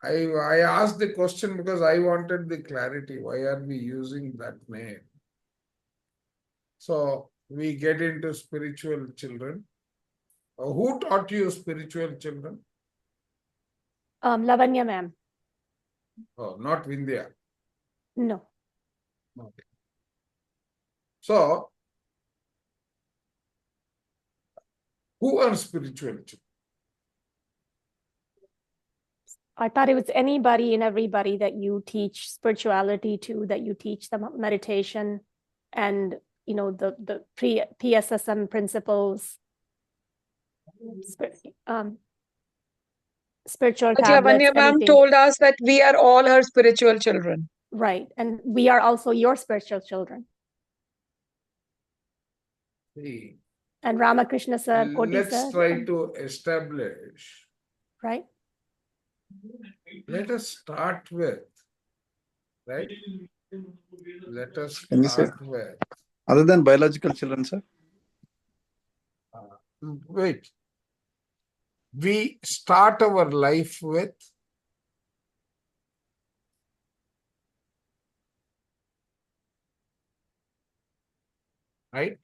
I asked the question because I wanted the clarity. Why are we using that name? So we get into spiritual children. Who taught you spiritual children? Lavanya ma'am. Oh, not Vindhya. No. Okay. So, who are spiritual children? I thought it was anybody and everybody that you teach spirituality to, that you teach them meditation and, you know, the PSSM principles, spiritual But tablets, Lavanya ma'am anything. told us that we are all her spiritual children. Right. And we are also your spiritual children. See, And Ramakrishna sir, Koti let's sir, try to establish. right? Let us start with, right? Let us Can you say, start with. other than biological children, sir? Wait. We start our life with right?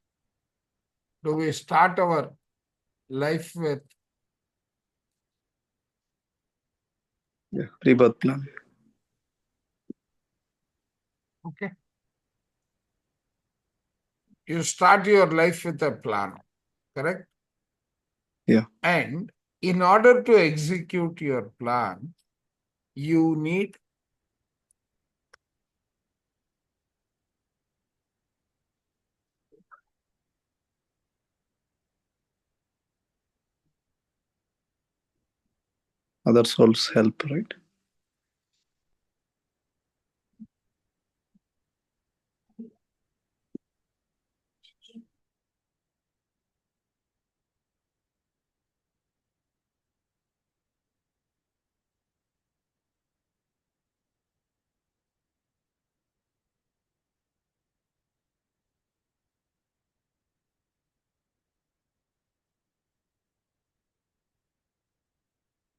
Do we start our life with Yeah, rebirth plan. okay? You start your life with a plan, correct? Yeah. And in order to execute your plan, you need Other souls help, right?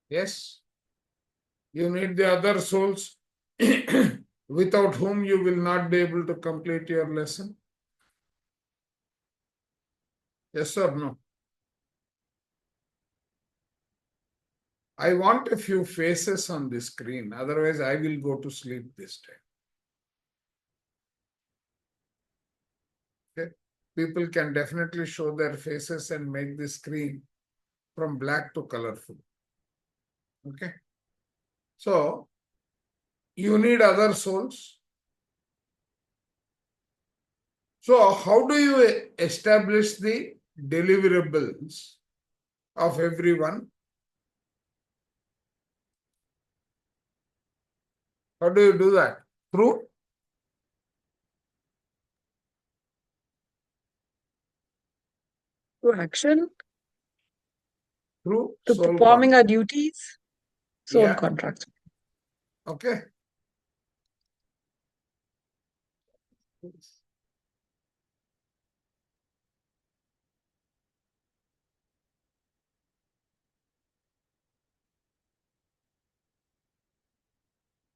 yes, you need the other souls without whom you will not be able to complete your lesson. Yes or no? I want a few faces on the screen, otherwise I will go to sleep this time. Okay? People can definitely show their faces and make the screen from black to colorful. Okay? So, you need other souls. So, how do you establish the deliverables of everyone? How do you do that? Through Action, through to soul performing contract. our duties, soul Yeah. contracts. Okay.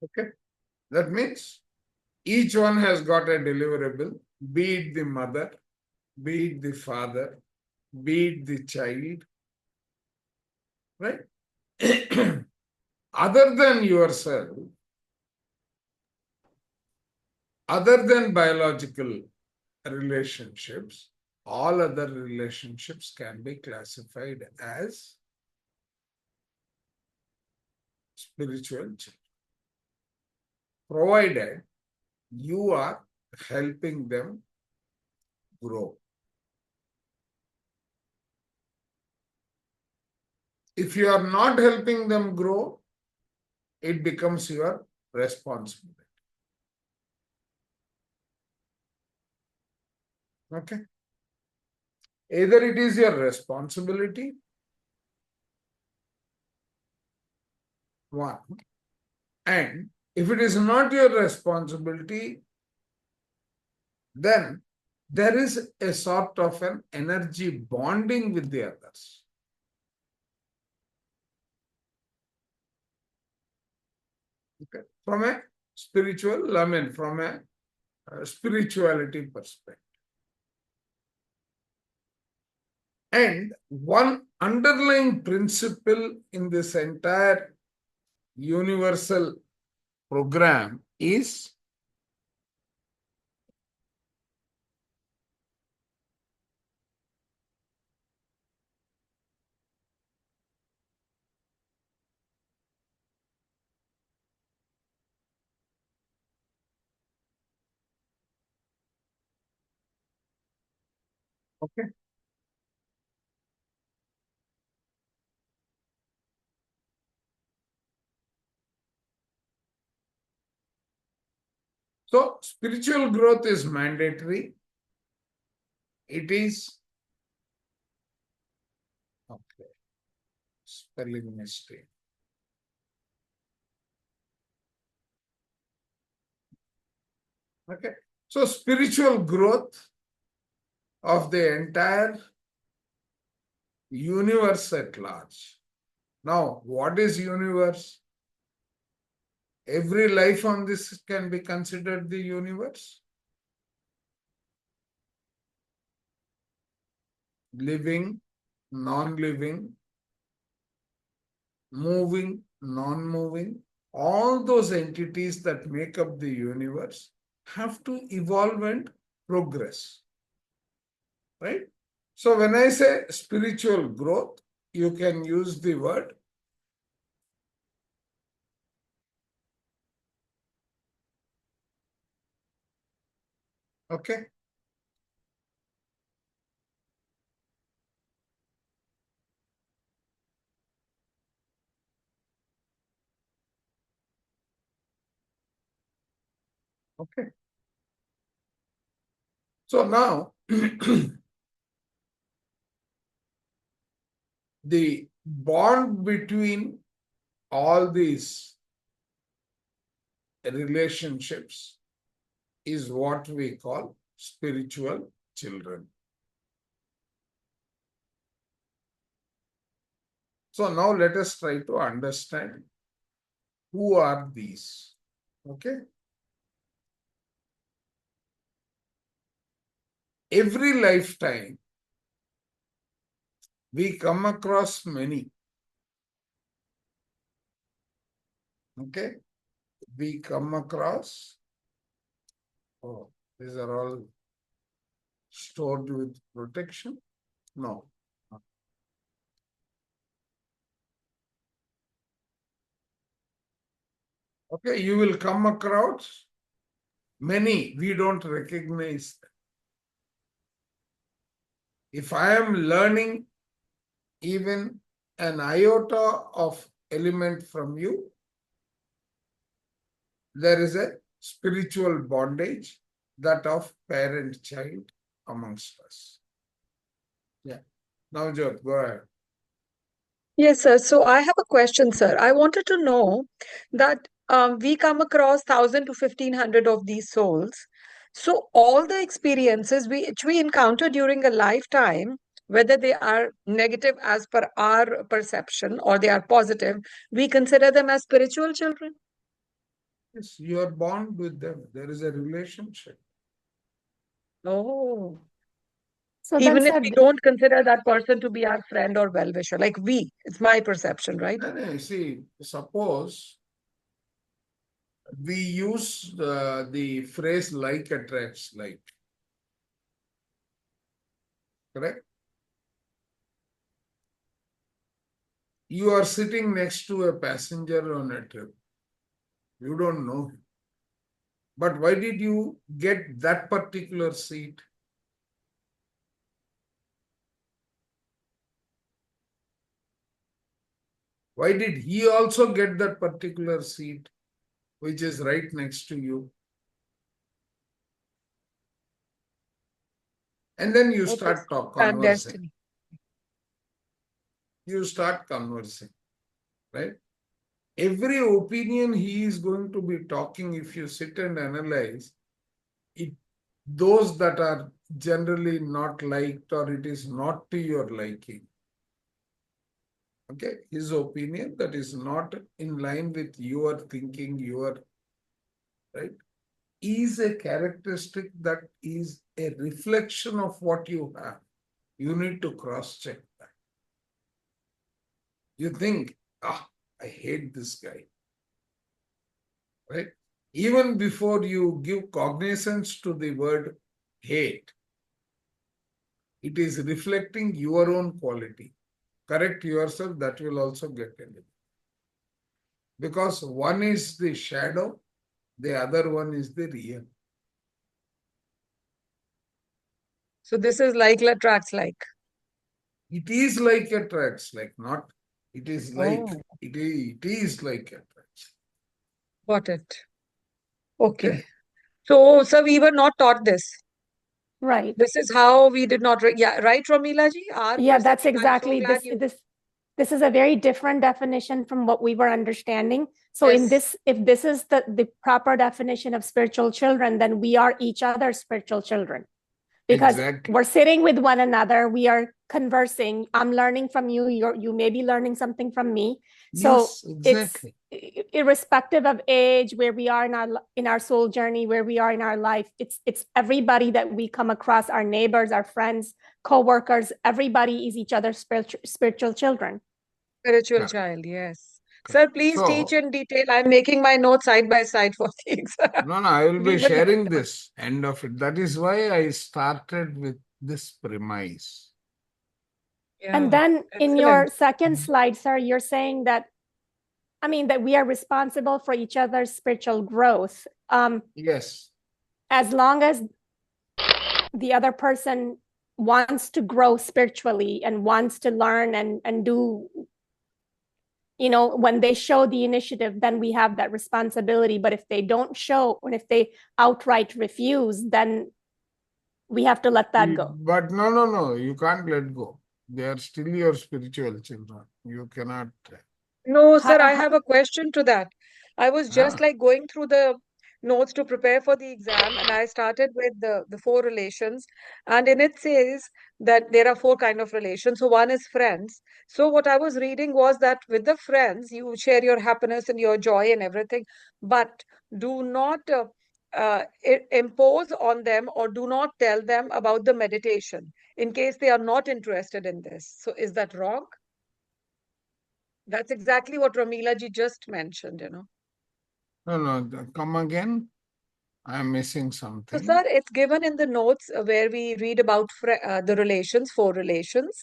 Okay. That means each one has got a deliverable, be it the mother, be it the father, be it the child, right? Other than yourself, other than biological relationships, all other relationships can be classified as spiritual children, provided you are helping them grow. If you are not helping them grow, it becomes your responsibility. Okay? Either it is your responsibility, one, and if it is not your responsibility, then there is a sort of an energy bonding with the others. Okay. From a spiritual, I mean, from a spirituality perspective. And one underlying principle in this entire universal program is okay. So spiritual growth is mandatory. It is okay. Spelling mistake. Okay. So spiritual growth of the entire universe at large. Now, what is universe? Every life on this can be considered the universe. Living, non-living, moving, non-moving, all those entities that make up the universe have to evolve and progress. Right? So when I say spiritual growth, you can use the word okay. Okay. So now the bond between all these relationships is what we call spiritual children. So now let us try to understand who are these. Okay. Every lifetime, we come across many. Okay. We come across, oh, these are all stored with protection. No. Okay, you will come across many, we don't recognize them. If I am learning even an iota of element from you, there is a spiritual bondage, that of parent-child amongst us. Yeah. Now, Jyot, go ahead. Yes, sir. So I have a question, sir. I wanted to know that we come across 1,000 to 1,500 of these souls. So all the experiences which we encounter during a lifetime, whether they are negative as per our perception or they are positive, we consider them as spiritual children. Yes, you are bond with them. There is a relationship. Oh. So then, Even if sir, we don't consider that person to be our friend or well-wisher, like it's my perception, right? No, see, suppose we use the phrase like attracts like. Correct? You are sitting next to a passenger on a trip. You don't know him. But why did you get that particular seat? Why did he also get that particular seat, which is right next to you? And then you It is start that conversing. destiny. You start conversing, right? Every opinion he is going to be talking, if you sit and analyze, it, those that are generally not liked or it is not to your liking, Okay, his opinion that is not in line with your thinking, right, is a characteristic that is a reflection of what you have. You need to cross-check that. You think, I hate this guy, right? Even before you give cognizance to the word hate, it is reflecting your own quality. Correct yourself, that will also get eliminated. Because one is the shadow, the other one is the real. So this is like attracts like. It is like attracts, like not, it is like, Oh, it is like attracts. got it. Okay. So, sir, we were not taught this. Right. This is how we did not, yeah, right, Romila ji? Our Yeah, that's perception, I'm so exactly glad you, this is a very different definition from what we were understanding. So in yes, this, if this is the proper definition of spiritual children, then we are each other's spiritual children. Because Exactly. we're sitting with one another, we are conversing. I'm learning from you. You may be learning something from me. So Yes, exactly. it's irrespective of age, where we are in our soul journey, where we are in our life. It's everybody that we come across, our neighbors, our friends, co-workers. Everybody is each other's spiritual children. spiritual Correct. child, yes. Sir, please teach So, in detail. I'm making my notes side by side for the exam. no, I will We be will get sharing it. this end of it. That is why I started with this premise. And Yeah, then in your excellent. second slide, sir, you're saying that, I mean, that we are responsible for each other's spiritual growth. Yes. As long as the other person wants to grow spiritually and wants to learn and do, you know, when they show the initiative, then we have that responsibility. But if they don't show, and if they outright refuse, then we have to let that go. But no, you can't let go. They are still your spiritual children. You cannot. No, sir, I How- have a question to that. I was just Ah, like going through the notes to prepare for the exam, and I started with the four relations, and in it says that there are four kind of relations. So one is friends. So what I was reading was that with the friends, you share your happiness and your joy and everything, but do not impose on them or do not tell them about the meditation in case they are not interested in this. So is that wrong? That's exactly what Ramila ji just mentioned, you know. no, come again. I'm missing So, something. sir, it's given in the notes where we read about the relations, four relations.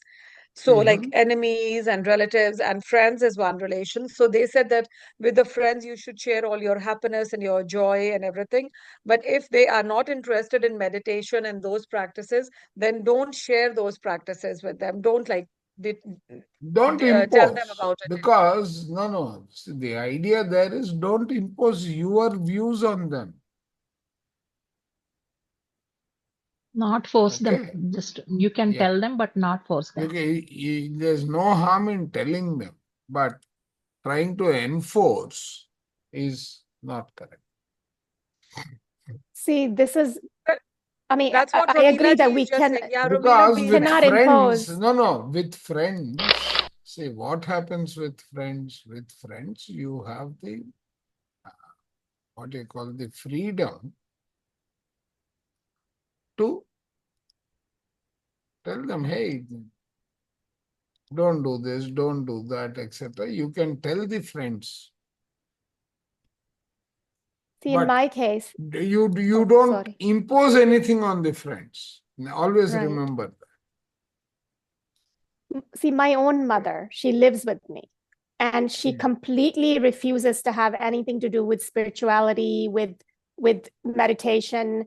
So, like enemies and relatives and friends is one relation. So, they said that with the friends, you should share all your happiness and your joy and everything. But if they are not interested in meditation and those practices, then don't share those practices with them. Don't like Don't tell them impose. about it. Because, no. See, the idea there is don't impose your views on them. Not force them. Okay. Just you can Yeah. tell them, but not force them. Okay. There's no harm in telling them, but trying to enforce is not correct. See, this is, I mean, That's what I agree Ramila that ji we is just can, saying. Yeah, Ramila, Because please with cannot friends, impose. with friends, see what happens with friends. With friends, you have the, what you call the freedom to tell them, hey, don't do this, don't do that, etc. You can tell the friends. See, in But my case, you oh, don't sorry. impose anything on the friends. Always Right. remember that. See, my own mother, she lives with me, and she completely refuses to have anything to do with spirituality, with meditation.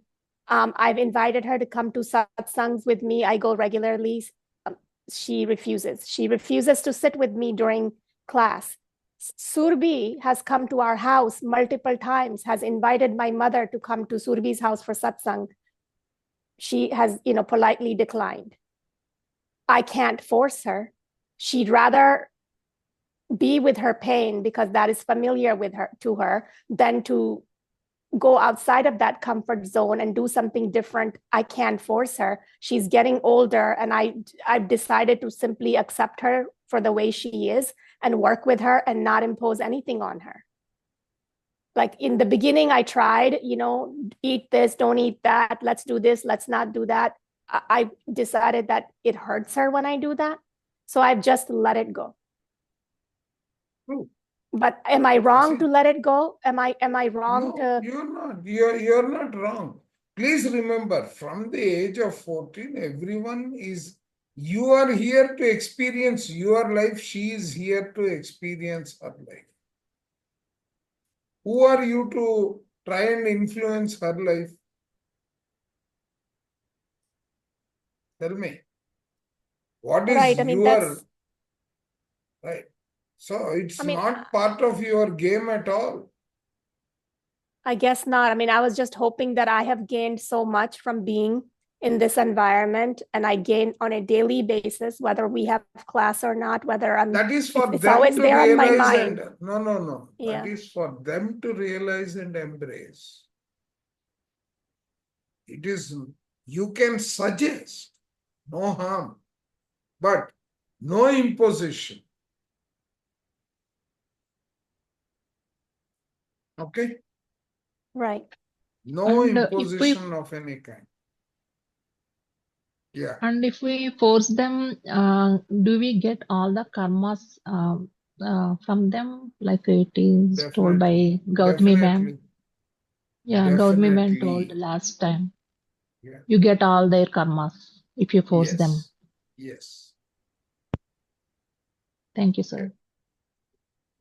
I've invited her to come to satsangs with me. I go regularly. She refuses. She refuses to sit with me during class. Surbi has come to our house multiple times, has invited my mother to come to Surbi's house for satsang. She has, politely declined. I can't force her. She'd rather be with her pain because that is familiar to her than to go outside of that comfort zone and do something different. I can't force her. She's getting older, and I've decided to simply accept her for the way she is and work with her and not impose anything on her. Like in the beginning, I tried, eat this, don't eat that, let's do this, let's not do that. I decided that it hurts her when I do that. So I've just let it go. True. But am I wrong See- to let it go? Am I wrong No, to? you're not. You're not wrong. Please remember, from the age of 14, you are here to experience your life. She is here to experience her life. Who are you to try and influence her life? Tell me. What is Right. I mean, your right? So it's I mean, not part of your game at all. I guess not. I mean, I was just hoping that I have gained so much from being in this environment, and I gain on a daily basis, whether we have class or not, whether That is for it's them always to there on my realize mind. and no. Yeah. That is for them to realize and embrace. It is, you can suggest, no harm, but no imposition. Okay? Right. No And if we imposition of any kind. Yeah. and if we force them, do we get all the karmas from them, like it is told by Gautami ma'am? Definitely. Yeah, Gautami ma'am Definitely. told last time. Yeah. You get all their karmas if you force them. Yes. Yes. Thank you, sir.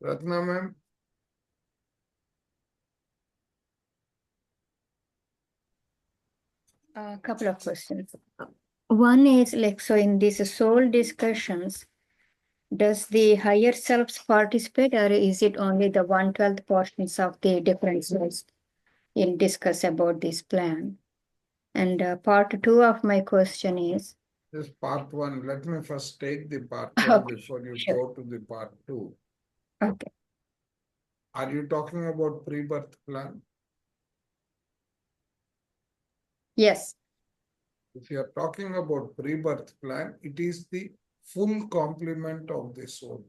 Ratna ma'am. A couple of questions. One is like, so in these soul discussions, does the higher selves participate, or is it only the 1/12 portions of the different souls in discuss about this plan? And part two of my question is, This is part one. Let me first take the part one Okay, before you sure. go to the part two. Okay, Are you talking about pre-birth plan? yes, If you are talking about pre-birth plan, it is the full complement of the soul.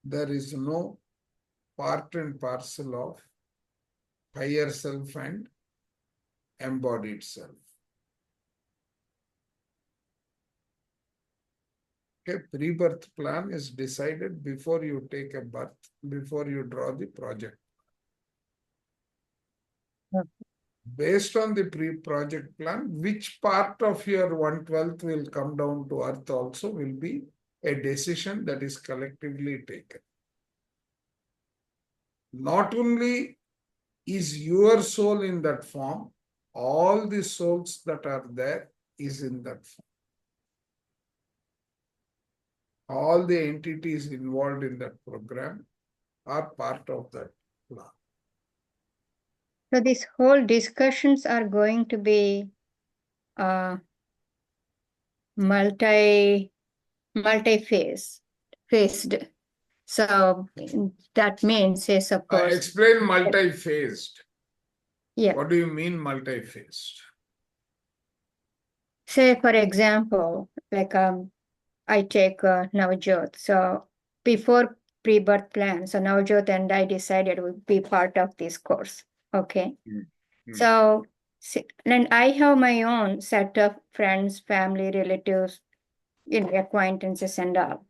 There is no part and parcel of higher self and embodied self. Okay, pre-birth plan is decided before you take a birth, before you draw the project. Okay. Based on the pre-project plan, which part of your 1/12 will come down to earth also will be a decision that is collectively taken. Not only is your soul in that form, all the souls that are there is in that form. All the entities involved in that program are part of that plan. so these whole discussions are going to be multi-phased. So that means, say, I suppose, explain multi-phased. yeah. What do you mean multi-phased? Say, for example, like I take Navjot. So before pre-birth plan, so Navjot and I decided would be part of this course. Okay. So, and I have my own set of friends, family, relatives, acquaintances and all.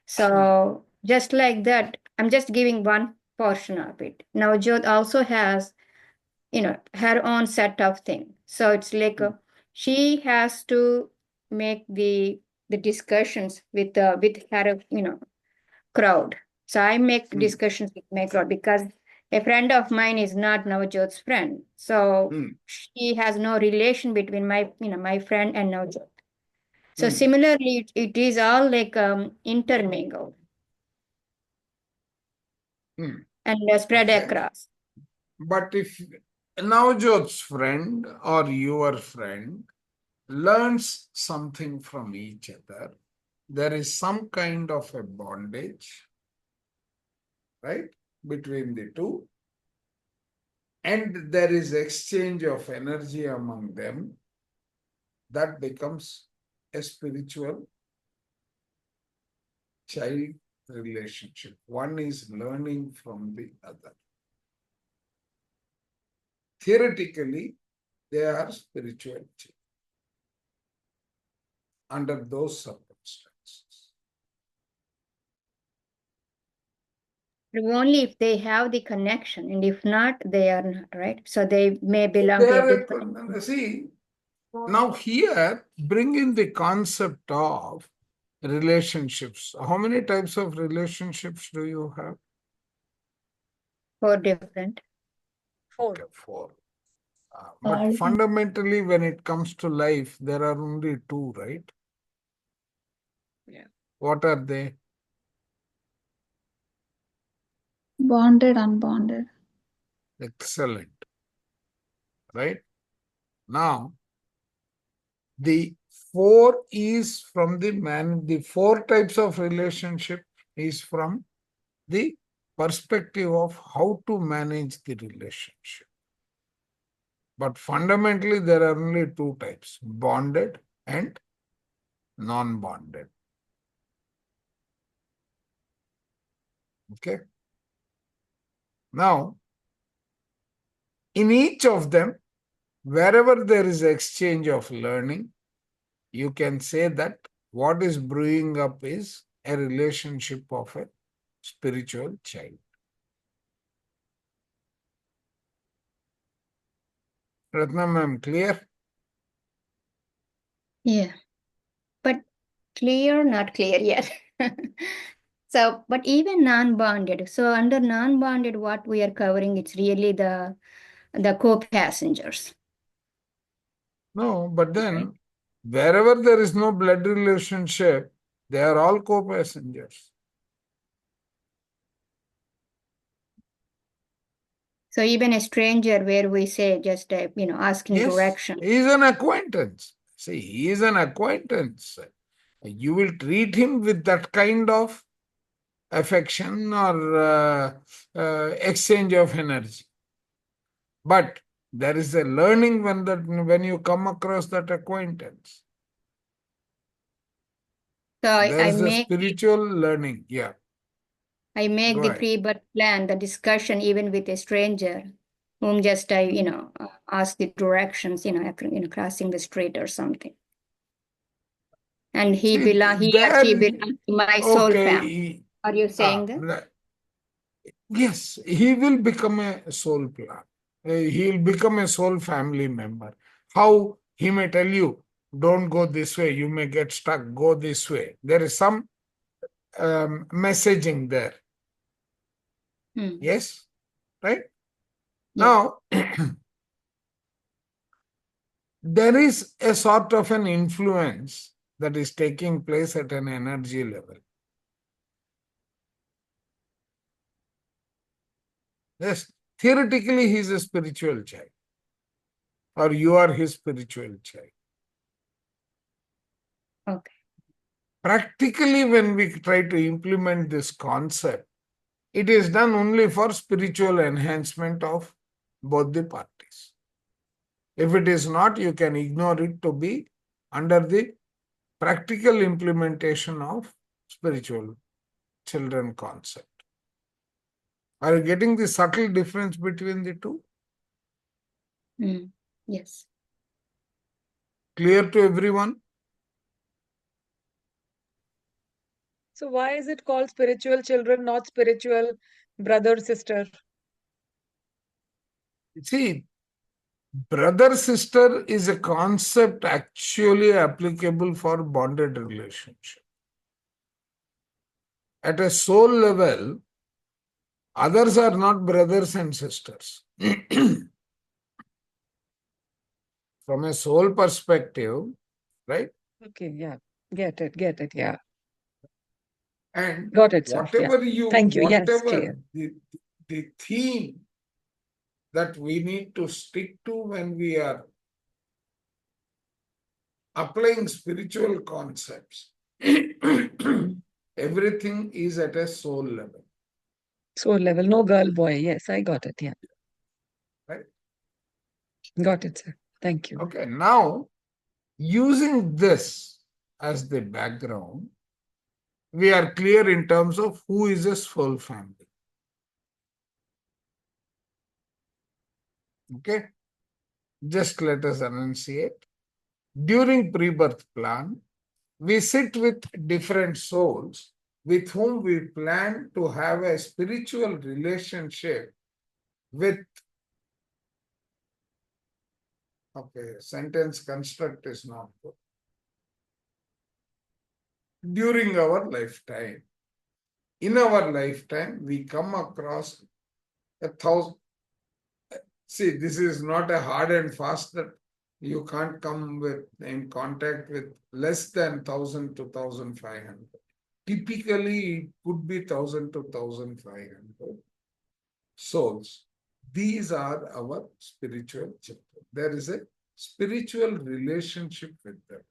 So just like that, I'm just giving one portion of it. Navjot also has, her own set of things. So it's like she has to make the discussions with her, crowd. So I make discussions with my crowd because a friend of mine is not Navjot's friend. So she has no relation between my friend and Navjot. So similarly, it is all like intermingled and spread Okay. across. But if Navjot's friend or your friend learns something from each other, there is some kind of a bondage, right, between the two, and there is exchange of energy among them, that becomes a spiritual child relationship. One is learning from the other. Theoretically, they are spiritual children under those circumstances. Only if they have the connection, and if not, they are not, right? So they may belong They to a are different. see, now here, bring in the concept of relationships. How many types of relationships do you have? Four different. Okay, four. But fundamentally, when it comes to life, there are only two, right? Yeah. What are they? Bonded, unbonded. Excellent. Right? Now, the four is from the four types of relationship is from the perspective of how to manage the relationship. But fundamentally, there are only two types, bonded and non-bonded. Okay. Now, in each of them, wherever there is exchange of learning, you can say that what is brewing up is a relationship of a spiritual child. Ratna ma'am, clear? Yeah. But clear, not clear yet. So, but even non-bonded. So under non-bonded, what we are covering, it's really the co-passengers. No, but then wherever there is no blood relationship, they are all co-passengers. So even a stranger where we say just, asking Yes, direction. he is an acquaintance. See, he is an acquaintance. You will treat him with that kind of affection or exchange of energy. But there is a learning when you come across that acquaintance. So There I is a make spiritual learning. Yeah. I make Go the ahead. pre-birth plan, the discussion even with a stranger, whom just I, ask the directions, after, crossing the street or something. And he See, or she there, belongs to my soul family. okay. Are you saying that? Yes, he will become a soul plan. He will become a soul family member. How? He may tell you, don't go this way, you may get stuck, go this way. There is some messaging there. Hmm. Yes? Right? Yes. Now, there is a sort of an influence that is taking place at an energy level. Yes, theoretically, he is a spiritual child, or you are his spiritual child. Okay. Practically, when we try to implement this concept, it is done only for spiritual enhancement of both the parties. If it is not, you can ignore it to be under the practical implementation of spiritual children concept. Are you getting the subtle difference between the two? Hmm. Yes. Clear to everyone? So why is it called spiritual children, not spiritual brother, sister? See, brother sister is a concept actually applicable for bonded relationship. At a soul level, others are not brothers and sisters. From a soul perspective, right? Okay, yeah. Get it, yeah. And Got it, sir. Yeah. whatever you, Thank you. Yes, whatever clear. the theme that we need to stick to when we are applying spiritual concepts, everything is at a soul level. Soul level, no girl, boy. Yes, I got it. Yeah. Right? Got it, sir. Thank you. Okay, now using this, as the background, we are clear in terms of who is a soul family. Okay? Just let us enunciate. During pre-birth plan, we sit with different souls with whom we plan to have a spiritual relationship with. Okay, sentence construct is not good. During our lifetime. In our lifetime, we come across 1,000. See, this is not a hard and fast that you can't come with in contact with less than 1,000 to 1,500. Typically, it could be 1,000 to 1,500 souls. These are our spiritual children. There is a spiritual relationship with them.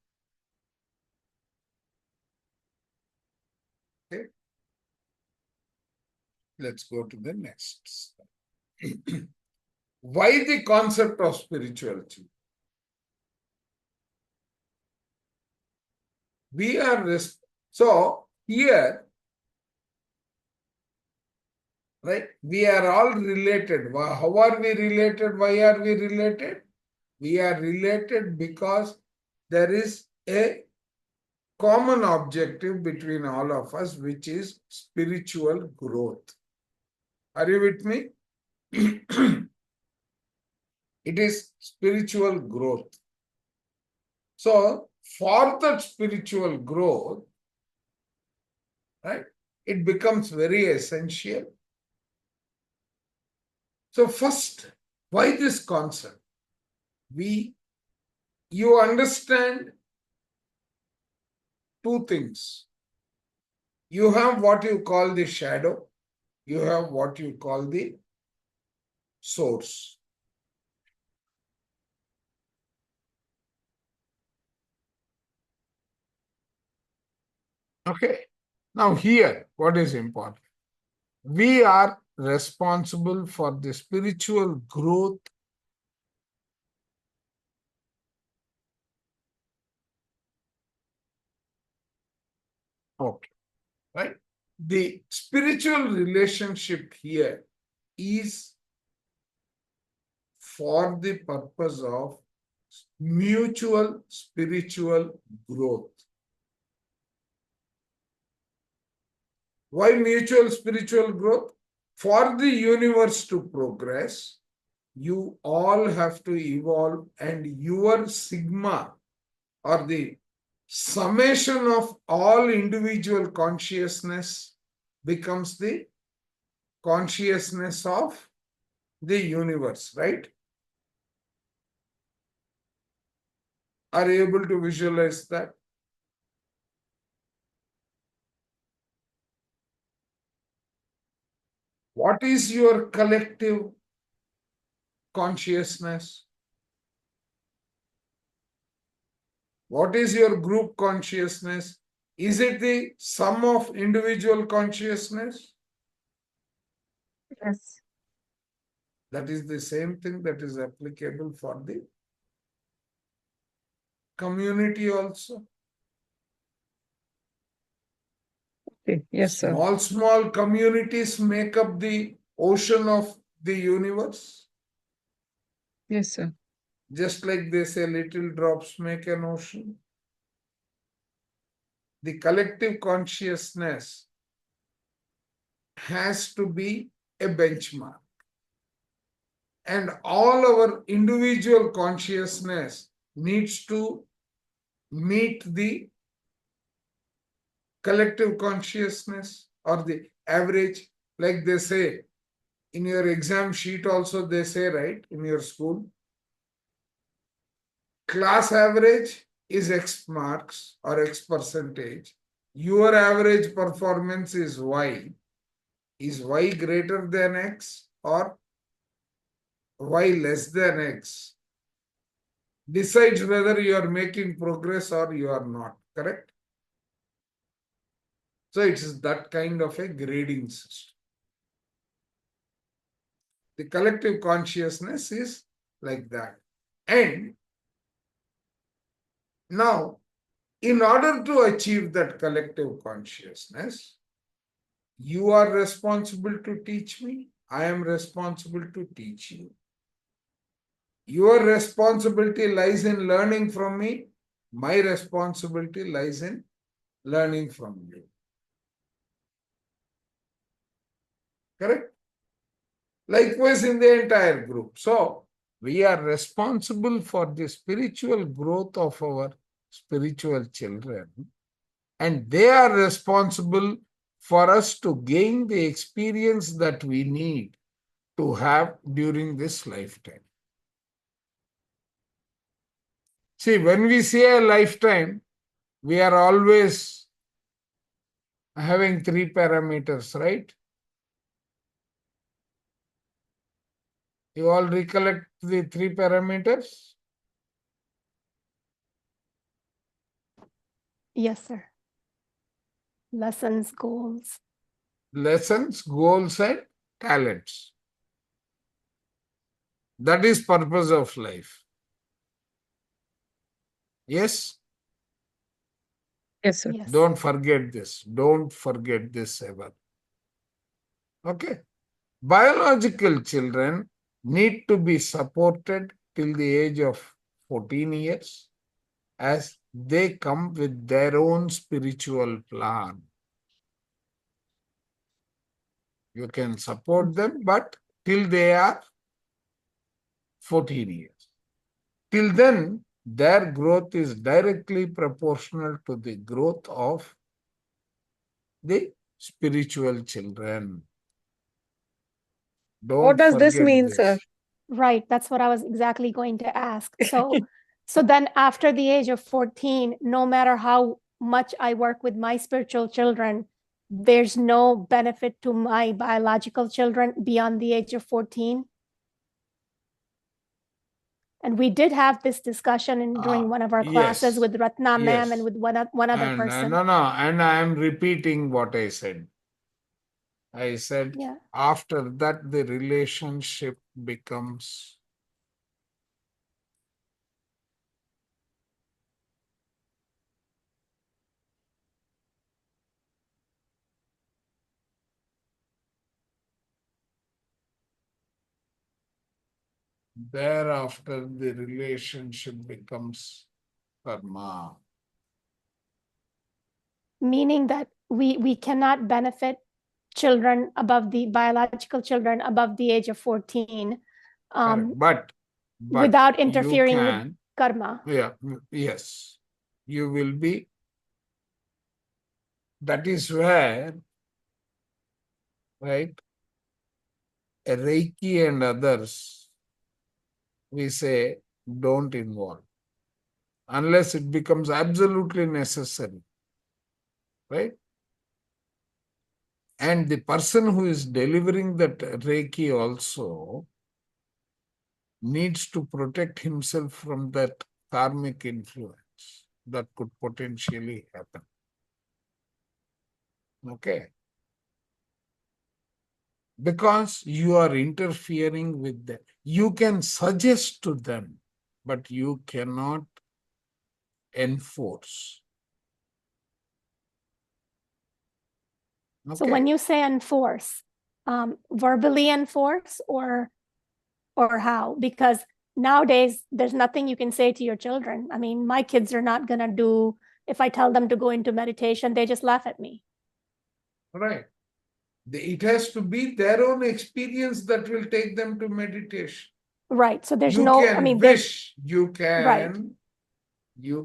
Okay. Let's go to the next slide. Why the concept of spirituality? We are so here, right? We are all related. How are we related? Why are we related? We are related because there is a common objective between all of us, which is spiritual growth. Are you with me? It is spiritual growth. So, for that spiritual growth, right, it becomes very essential. So, first, why this concept? You understand two things. You have what you call the shadow, you have what you call the source. Okay. Now here, what is important? We are responsible for the spiritual growth . Okay. Right? The spiritual relationship here is for the purpose of mutual spiritual growth. Why mutual spiritual growth? For the universe to progress, you all have to evolve, and your sigma, or the summation of all individual consciousness, becomes the consciousness of the universe, right? Are you able to visualize that? What is your collective consciousness? What is your group consciousness? Is it the sum of individual consciousness? Yes. That is the same thing that is applicable for the community also. Okay. Yes, sir. Small communities make up the ocean of the universe. Yes, sir. Just like they say, little drops make an ocean. The collective consciousness has to be a benchmark. And all our individual consciousness needs to meet the collective consciousness or the average, like they say in your exam sheet also they say, right, in your school, class average is X marks or X percentage. Your average performance is Y. Is Y greater than X or Y less than X? Decides whether you are making progress or you are not, correct? So it is that kind of a grading system. The collective consciousness is like that. And now, In order to achieve that collective consciousness, you are responsible to teach me. I am responsible to teach you. Your responsibility lies in learning from me. My responsibility lies in learning from you. Correct? Likewise in the entire group. So, we are responsible for the spiritual growth of our spiritual children, and they are responsible for us to gain the experience that we need to have during this lifetime. See, when we say a lifetime, we are always having 3 parameters, right? You all recollect the 3 parameters? Yes, sir. Lessons, goals. Lessons, goals, and talents. That is purpose of life. Yes? Yes, sir. Yes. Don't forget this. Don't forget this ever. Okay? Biological children need to be supported till the age of 14 years as they come with their own spiritual plan. You can support them, but till they are 14 years. Till then, their growth is directly proportional to the growth of the spiritual children. Don't What does this forget mean, this. sir? Right. That's what I was exactly going to ask. So then after the age of 14, no matter how much I work with my spiritual children, there's no benefit to my biological children beyond the age of 14. And we did have this discussion during one of our classes Yes, with Ratna ma'am yes. and with one other And person. no, and I am repeating what I said. I said Yeah. after that the relationship becomes thereafter the relationship becomes karma. Meaning that we cannot benefit children above the biological children above the age of 14 But without you interfering with can, karma. yeah, yes, you will be. That is where, right, a Reiki and others, we say don't involve unless it becomes absolutely necessary, right? And the person who is delivering that Reiki also needs to protect himself from that karmic influence that could potentially happen. Okay? Because you are interfering with them. You can suggest to them, but you cannot enforce. So Okay? when you say enforce, verbally enforce or how? Because nowadays there's nothing you can say to your children. I mean, my kids are not gonna do, if I tell them to go into meditation, they just laugh at me. Right. It has to be their own experience that will take them to meditation. Right. So there's You no, can I mean, wish, you Right.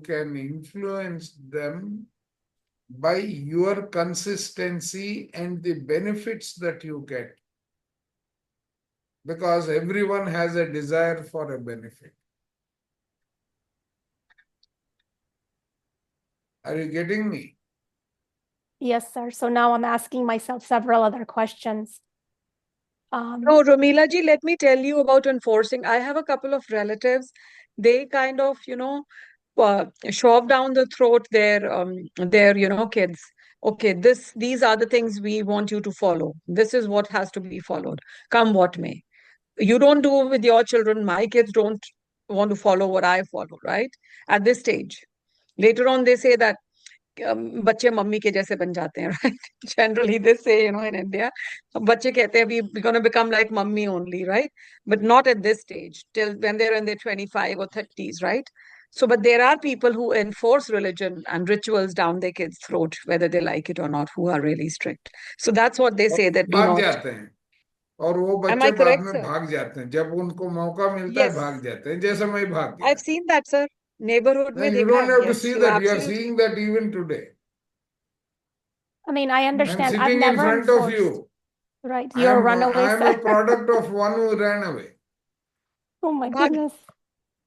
can influence them by your consistency and the benefits that you get. Because everyone has a desire for a benefit. Are you getting me? Yes, sir. So now I'm asking myself several other questions. No, Romila ji, let me tell you about enforcing. I have a couple of relatives. They kind of, shove down the throat their kids. Okay, these are the things we want you to follow. This is what has to be followed, come what may. You don't do with your children. My kids don't want to follow what I follow, right? At this stage. Later on, they say that बच्चे mummy के जैसे बन जाते हैं, right? Generally, they say, in India, बच्चे कहते हैं we're going to become like mummy only, right? But not at this stage, till when they're in their 25 or 30s, right? So, but there are people who enforce religion and rituals down their kids' throat, whether they like it or not, who are really strict. So that's what they say, that do भाग not. जाते हैं और वो Am बच्चे I बाद correct, में sir? भाग जाते हैं, जब उनको मौका मिलता है Yes, भाग जाते हैं, जैसे मैं भाग गया. I've seen that, sir. Neighborhood No, में you देखा don't है. have to Yes, see you're that. We are absolutely. seeing that even today. I mean, I I'm understand. I've sitting in never front of enforced. you. Right. I You're a am runaway a son. product of one who ran away. Oh my भाग, goodness.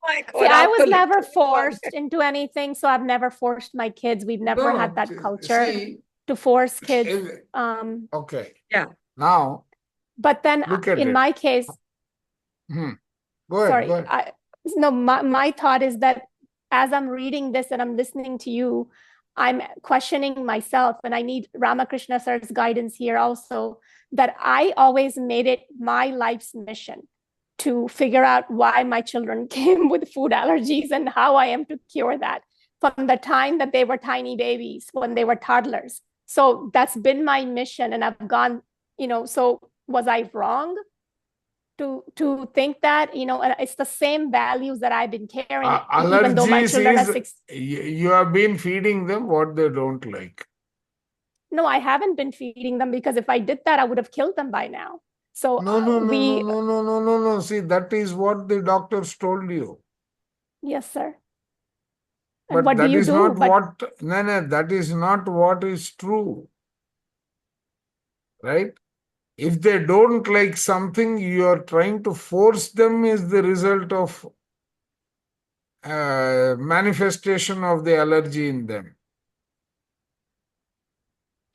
my See, God, I आप was तो never literally भाग forced into anything, so I've never forced my kids. We've never had No, that culture see, to force kids. if- okay. Yeah. Now, But then look at in it. my case, Hmm. Go ahead, sorry, go ahead. my thought is that as I'm reading this and I'm listening to you, I'm questioning myself, and I need Ramakrishna sir's guidance here also, that I always made it my life's mission to figure out why my children came with food allergies and how I am to cure that from the time that they were tiny babies, when they were toddlers. So that's been my mission, and I've gone, so was I wrong to think that, and it's the same values that I've been carrying, even though my Allergies children are is, 6. you have been feeding them what they don't like. No, I haven't been feeding them, because if I did that, I would have killed them by now. So No. See, that is what the doctors told you. yes, sir. And But what do that you is do? not But what, no, that is not what is true. Right? If they don't like something, you are trying to force them is the result of manifestation of the allergy in them.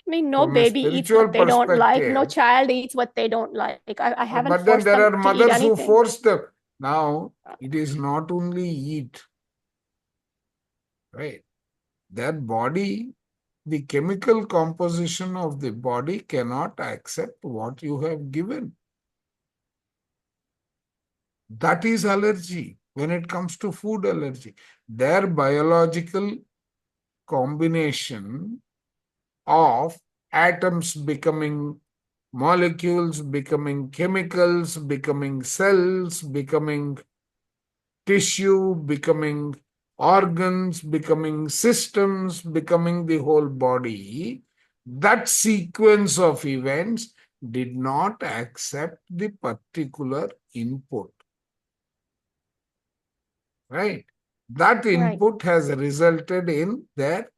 I mean, no From a baby eats spiritual what they don't like. No perspective, child eats what they don't like. I haven't but then forced there are them to eat mothers who anything. force them. Now, it is not only eat, right? Their body, the chemical composition of the body cannot accept what you have given. That is allergy when it comes to food allergy. Their biological combination of atoms becoming molecules, becoming chemicals, becoming cells, becoming tissue, becoming organs, becoming systems, becoming the whole body, that sequence of events did not accept the particular input. Right? That input has resulted in their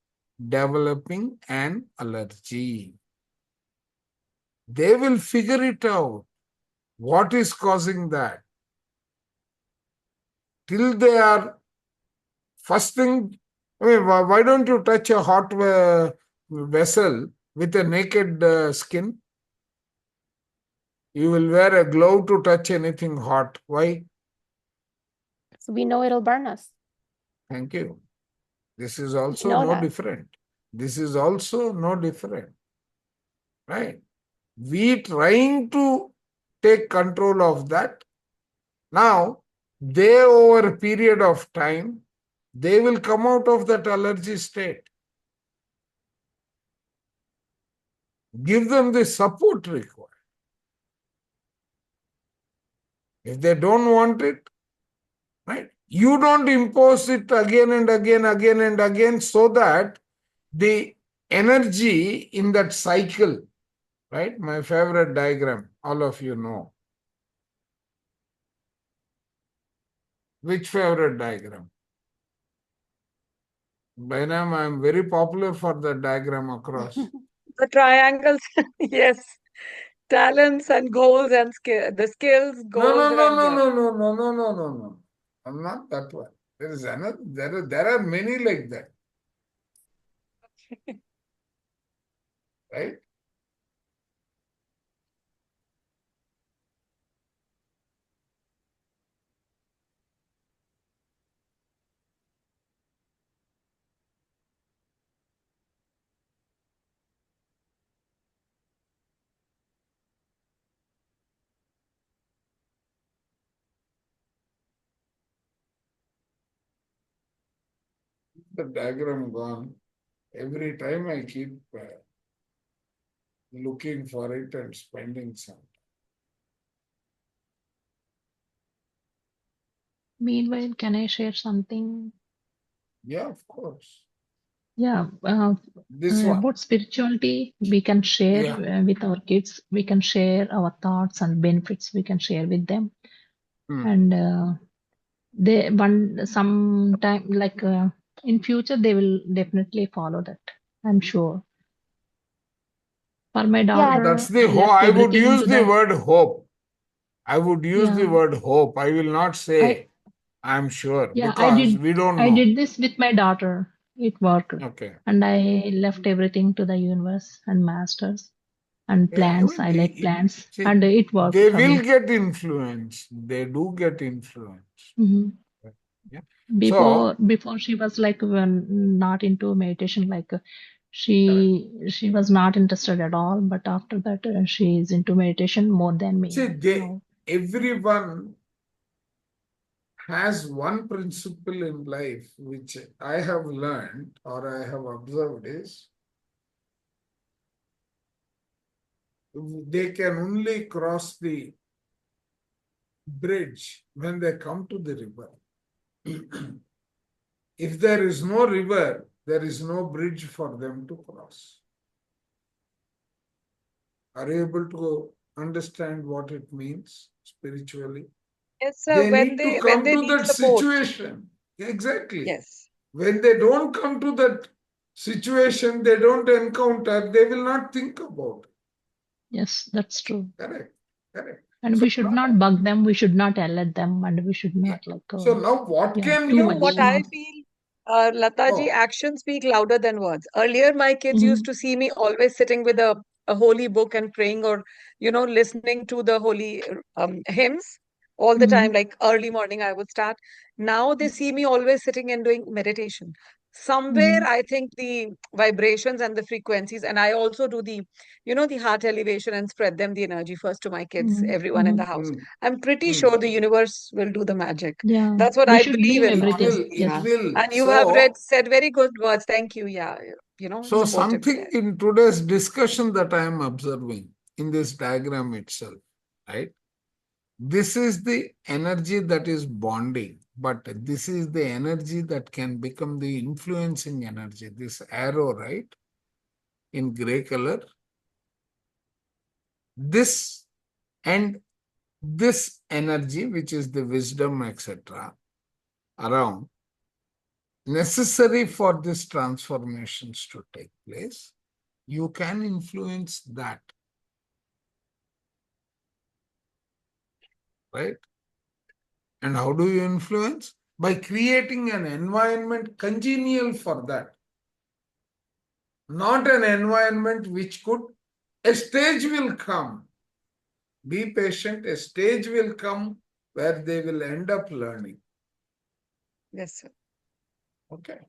developing an allergy. They will figure it out. What is causing that? Till they are, first thing, I mean, why don't you touch a hot vessel with a naked skin? You will wear a glove to touch anything hot. Why? So we know it'll burn us. Thank you. This is also know no that. different. This is also no different. Right? We trying to take control of that. Now, they over a period of time, they will come out of that allergy state. Give them the support required. If they don't want it, right? You don't impose it again and again, so that the energy in that cycle, right? My favorite diagram, all of you know. Which favorite diagram? Bainam, I am very popular for the diagram across. The triangles, yes. Talents and goals and the skills, goals and No. I'm not that one. There is another. There are many like that. Right? the diagram gone? Every time I keep looking for it and spending some. Meanwhile, can I share something? Yeah, of course. Yeah, This one. about spirituality, we can share Yeah. with our kids. We can share our thoughts and benefits. We can share with them, Hmm. and they sometime like in future they will definitely follow that. I'm sure. For my Yeah, That's daughter, the I hope. left I would everything use to the the word hope. I would use the yeah. word hope. I will not I say I'm sure yeah because we don't I know. did this with my daughter. It worked, Okay. and I left everything to the universe and masters and Yeah, I plants. mean, I like plants, see, and it worked they for will me. get influence. They do get influence. Mhm. Yeah. Before So, she was like not into meditation, like she was not interested at all. But after that, she is into meditation more than me see, now. everyone has one principle in life which I have learned or I have observed is they can only cross the bridge when they come to the river. If there is no river, there is no bridge for them to cross. Are you able to understand what it means spiritually? Yes, sir. They When need to come they to need that support. situation. Exactly. Yes. When they don't come to that situation, they don't encounter, they will not think about it. Yes, that's true. Correct. Correct. And So we should not bug them. We should not yell at them, and we should yeah. not like So now what yeah, can too You know you much. what do? I feel, Lataji, Oh, actions speak louder than words. Earlier, my kids used Mhm. to see me always sitting with a holy book and praying or, listening to the holy hymns all the time, Mhm. like early morning I would start. Now they see me always sitting and doing meditation. Somewhere, Mhm. I think the vibrations and the frequencies, and I also do the heart elevation and spread them the energy first to my kids, Mhm. everyone in the Mhm. house. mm, I'm pretty mm. sure the universe will do the magic. Yeah, That's what we I should believe believe in. It everything. will, it Yeah. Yes. will. And you have So, said very good words. Thank you. Yeah. so Supportive something care. in today's discussion that I am observing in this diagram itself, right? This is the energy that is bonding, but this is the energy that can become the influencing energy. This arrow, right, in gray color, this and this energy, which is the wisdom, etc., around, necessary for these transformations to take place, you can influence that, right? And how do you influence? By creating an environment congenial for that. Not an environment which could, a stage will come. Be patient, a stage will come where they will end up learning. Yes, sir. Okay.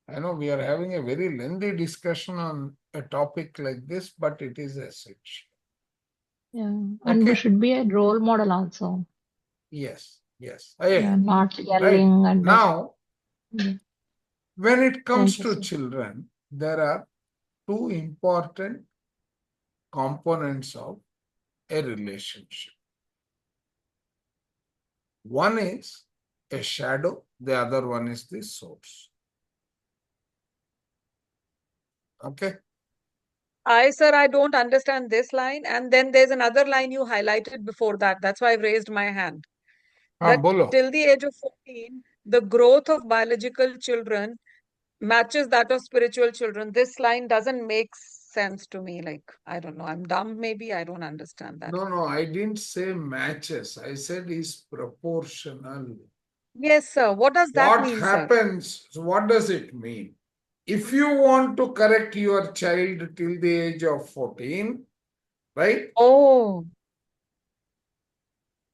I know we are having a very lengthy discussion on a topic like this, but it is essential. Yeah, and we Okay. should be a role model also. Yes, yes. Yeah, not Right. yelling and Now, yeah. when it comes Thank you, to sir. children, there are two important components of a relationship. One is a shadow, the other one is the source. Okay. Sir, I don't understand this line. And then there's another line you highlighted before that. That's why I've raised my hand. That Bolo. till the age of 14, the growth of biological children matches that of spiritual children. This line doesn't make sense to me. Like, I don't know. I'm dumb, maybe. I don't understand that. No, I didn't say matches. I said is proportional. Yes, sir. What does that What mean, sir? happens? What does it mean? If you want to correct your child till the age of 14, right? Oh,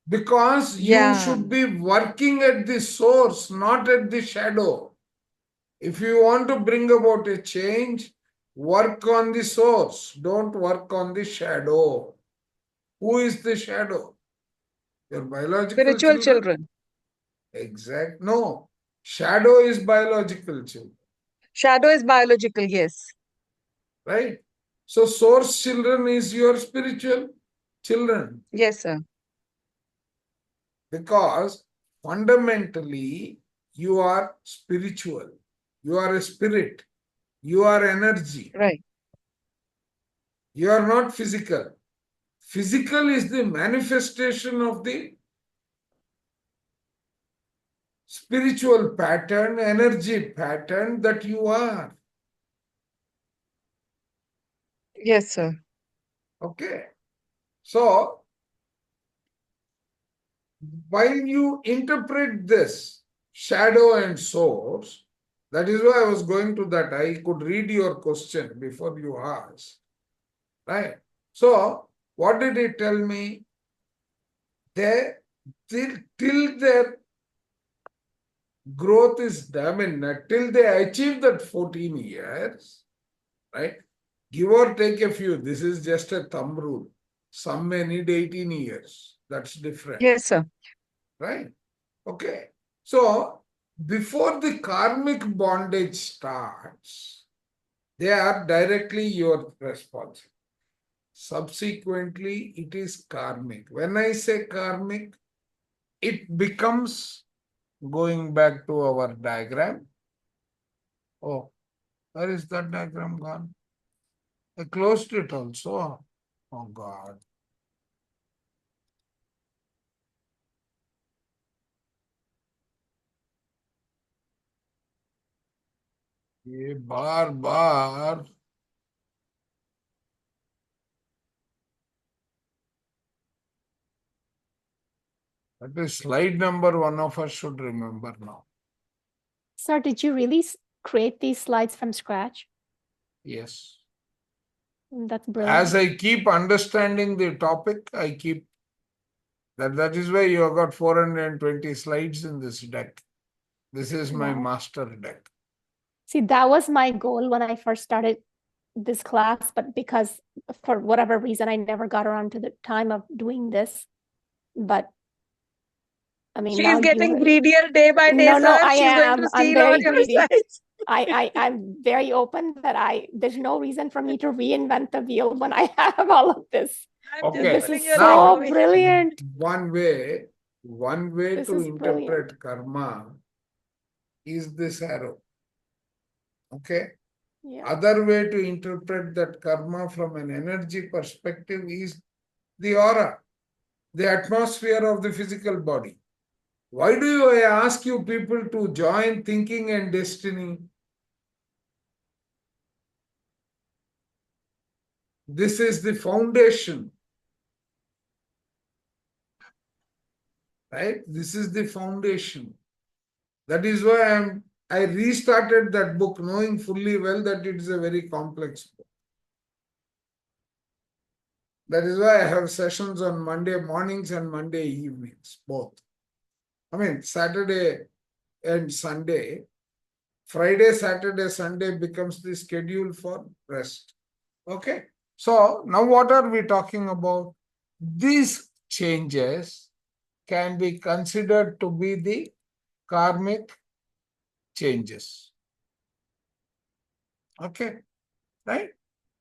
Because you yeah. should be working at the source, not at the shadow. If you want to bring about a change, work on the source. Don't work on the shadow. Who is the shadow? Your biological Spiritual children? children. Exact. No. Shadow is biological children. Shadow is biological, yes. right? So source children is your spiritual children, Yes, sir. because fundamentally you are spiritual, you are a spirit, you are energy, Right. you are not physical. Physical is the manifestation of the spiritual pattern, energy pattern that you are. Yes, sir. Okay. So while you interpret this shadow and source, that is why I was going to that. I could read your question before you asked. Right? So, what did it tell me? They, till their growth is, I mean, till they achieve that 14 years, right? Give or take a few, this is just a thumb rule. Some may need 18 years. That's different. Yes, sir. Right? Okay. So, before the karmic bondage starts, they are directly your responsibility. Subsequently, it is karmic. When I say karmic, it becomes, going back to our diagram. Oh, where is that diagram gone? I closed it also. Oh God. ये बार बार that is slide number one of us should remember now. Sir, did you really create these slides from scratch? Yes. That's brilliant. As I keep understanding the topic, I keep that is why you have got 420 slides in this deck. This is my Wow. master deck. See, that was my goal when I first started this class, but because for whatever reason, I never got around to the time of doing this. But I mean, She now is getting you, greedier day by day, no, sir. I She's going to am. I'm steal all very your greedy. slides. I'm very open that there's no reason for me to reinvent the wheel when I have all of this. I'm Okay. just This pulling is your Now- leg so away. brilliant. One way This to is interpret brilliant. karma is this arrow. Okay. Yeah. Other way to interpret that karma from an energy perspective is the aura, the atmosphere of the physical body. Why do I ask you people to join thinking and destiny? This is the foundation. Right? This is the foundation. That is why I restarted that book knowing fully well that it is a very complex book. That is why I have sessions on Monday mornings and Monday evenings, both. I mean, Saturday and Sunday. Friday, Saturday, Sunday becomes the schedule for rest. Okay. So now what are we talking about? These changes can be considered to be the karmic changes. Okay. Right?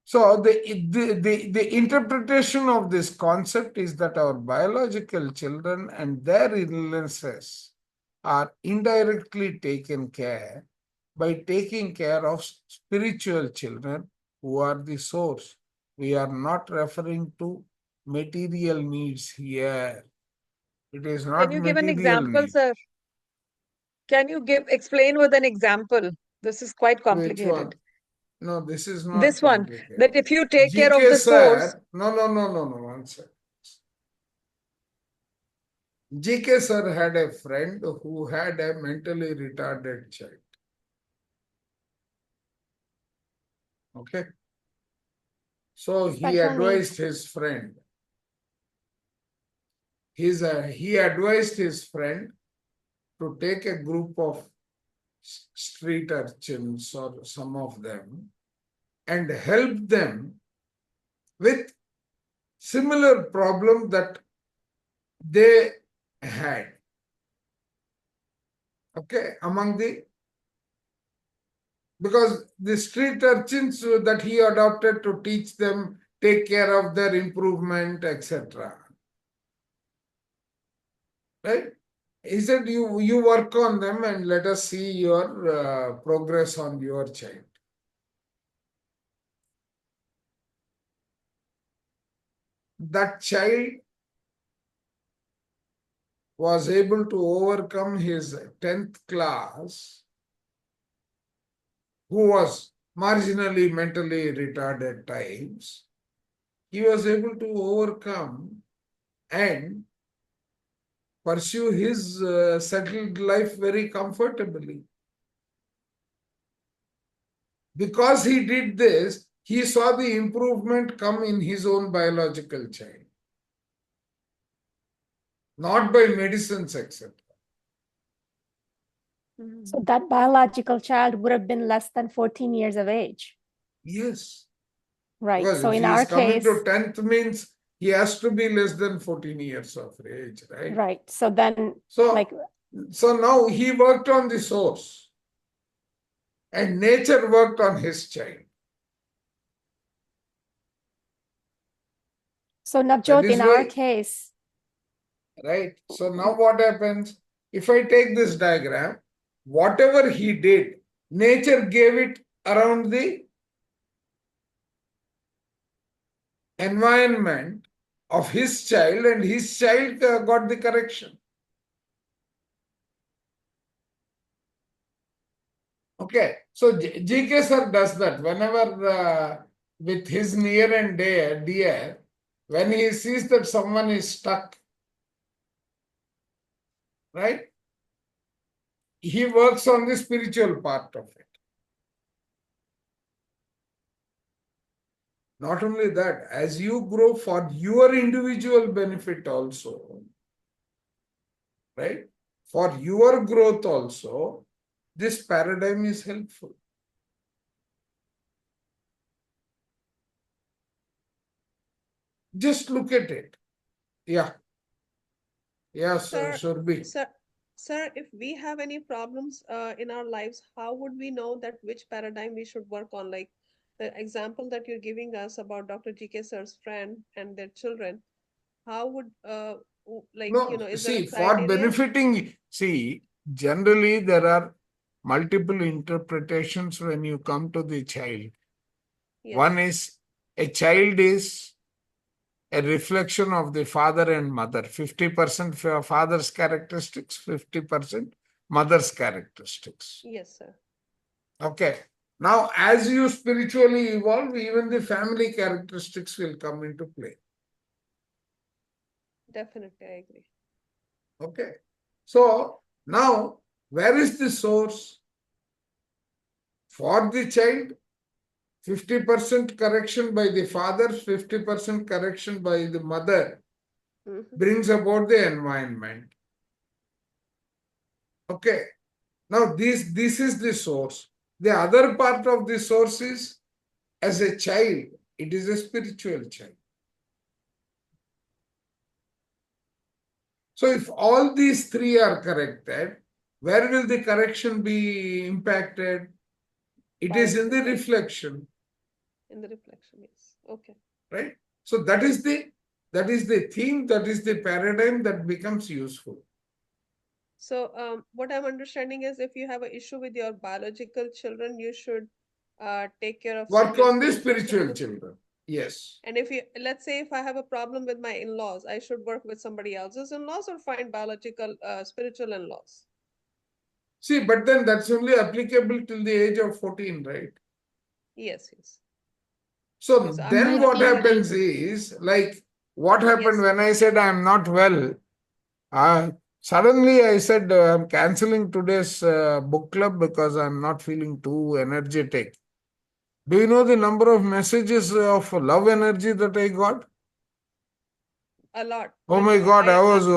So the interpretation of this concept is that our biological children and their illnesses are indirectly taken care by taking care of spiritual children who are the source. We are not referring to material needs here. It is not Can you give an material example, need. sir? Can you explain with an example? This is quite Which one? complicated. No, this is not This one, complicated. that if you take care of GK the source, sir, no, one second. GK sir had a friend who had a mentally retarded child. Okay. So he Special advised needs. his friend. He advised his friend to take a group of street urchins or some of them and help them with similar problem that they had. Okay, among the because the street urchins that he adopted to teach them, take care of their improvement, etc. Right? He said, you work on them and let us see your progress on your child. That child was able to overcome his 10th class, who was marginally mentally retarded at times. He was able to overcome and pursue his settled life very comfortably. Because he did this, he saw the improvement come in his own biological child, not by medicines, etc. So that biological child would have been less than 14 years of age, Yes. right? Because So if in he our is coming case, to 10th means he has to be less than 14 years of age, right? right? So then, So, like, so now he worked on the source and nature worked on his child. so That Navjot, is in our why, case, right? So now what happens? If I take this diagram, whatever he did, nature gave it around the environment of his child, and his child got the correction. Okay, so GK sir does that whenever with his near and dear, when he sees that someone is stuck, right? He works on the spiritual part of it. Not only that, as you grow for your individual benefit also, right? For your growth also, this paradigm is helpful. Just look at it. Yeah. Yes, Sir, Surbhi. Sir, if we have any problems in our lives, how would we know that which paradigm we should work on? Like the example that you're giving us about Dr. GK sir's friend and their children, how would like, No, is there a see, for criteria? benefiting, see, generally there are multiple interpretations when you come to the child. Yes. One is a child is a reflection of the father and mother. 50% for father's characteristics, 50% mother's characteristics. Yes, sir. Okay. Now, as you spiritually evolve, even the family characteristics will come into play. Definitely, I agree. Okay. So, now, where is the source? For the child, 50% correction by the father, 50% correction by the mother brings about the environment. Okay. Now, this is the source. The other part of the source is, as a child, it is a spiritual child. So, if all these three are corrected, where will the correction be impacted? It is in the reflection. In the reflection, yes. Okay. Right? So that is the theme, that is the paradigm that becomes useful. So what I'm understanding is if you have an issue with your biological children, you should take care of Work your on the spiritual spiritual children. Yes. And if you, let's say, if I have a problem with my in-laws, I should work with somebody else's in-laws or find biological, spiritual in-laws. See, but then that's only applicable till the age of 14, right? Yes, yes. So So then after what 14, happens is, like what happened Yes. when I said I'm not well, suddenly I said I'm cancelling today's book club because I'm not feeling too energetic. Do you know the number of messages of love energy that I got? a lot. Oh But my God, I was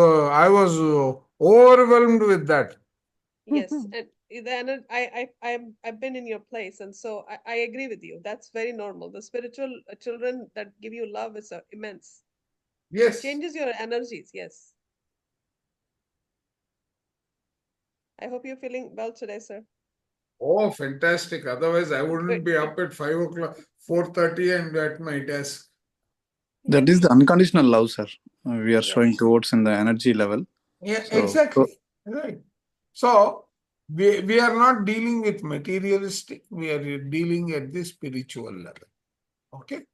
overwhelmed with that. yes, and then I've been in your place, and so I agree with you. That's very normal. The spiritual children that give you love is immense. It Yes. changes your energies. Yes. I hope you're feeling well today, sir. Oh, fantastic. Otherwise, I wouldn't be up at 5 o'clock, 4:30 and at my desk. That is the unconditional love, sir. We are Yeah. showing towards in the energy level. Yeah, So- exactly. Right. So we are not dealing with materialistic, we are dealing at the spiritual level. Okay?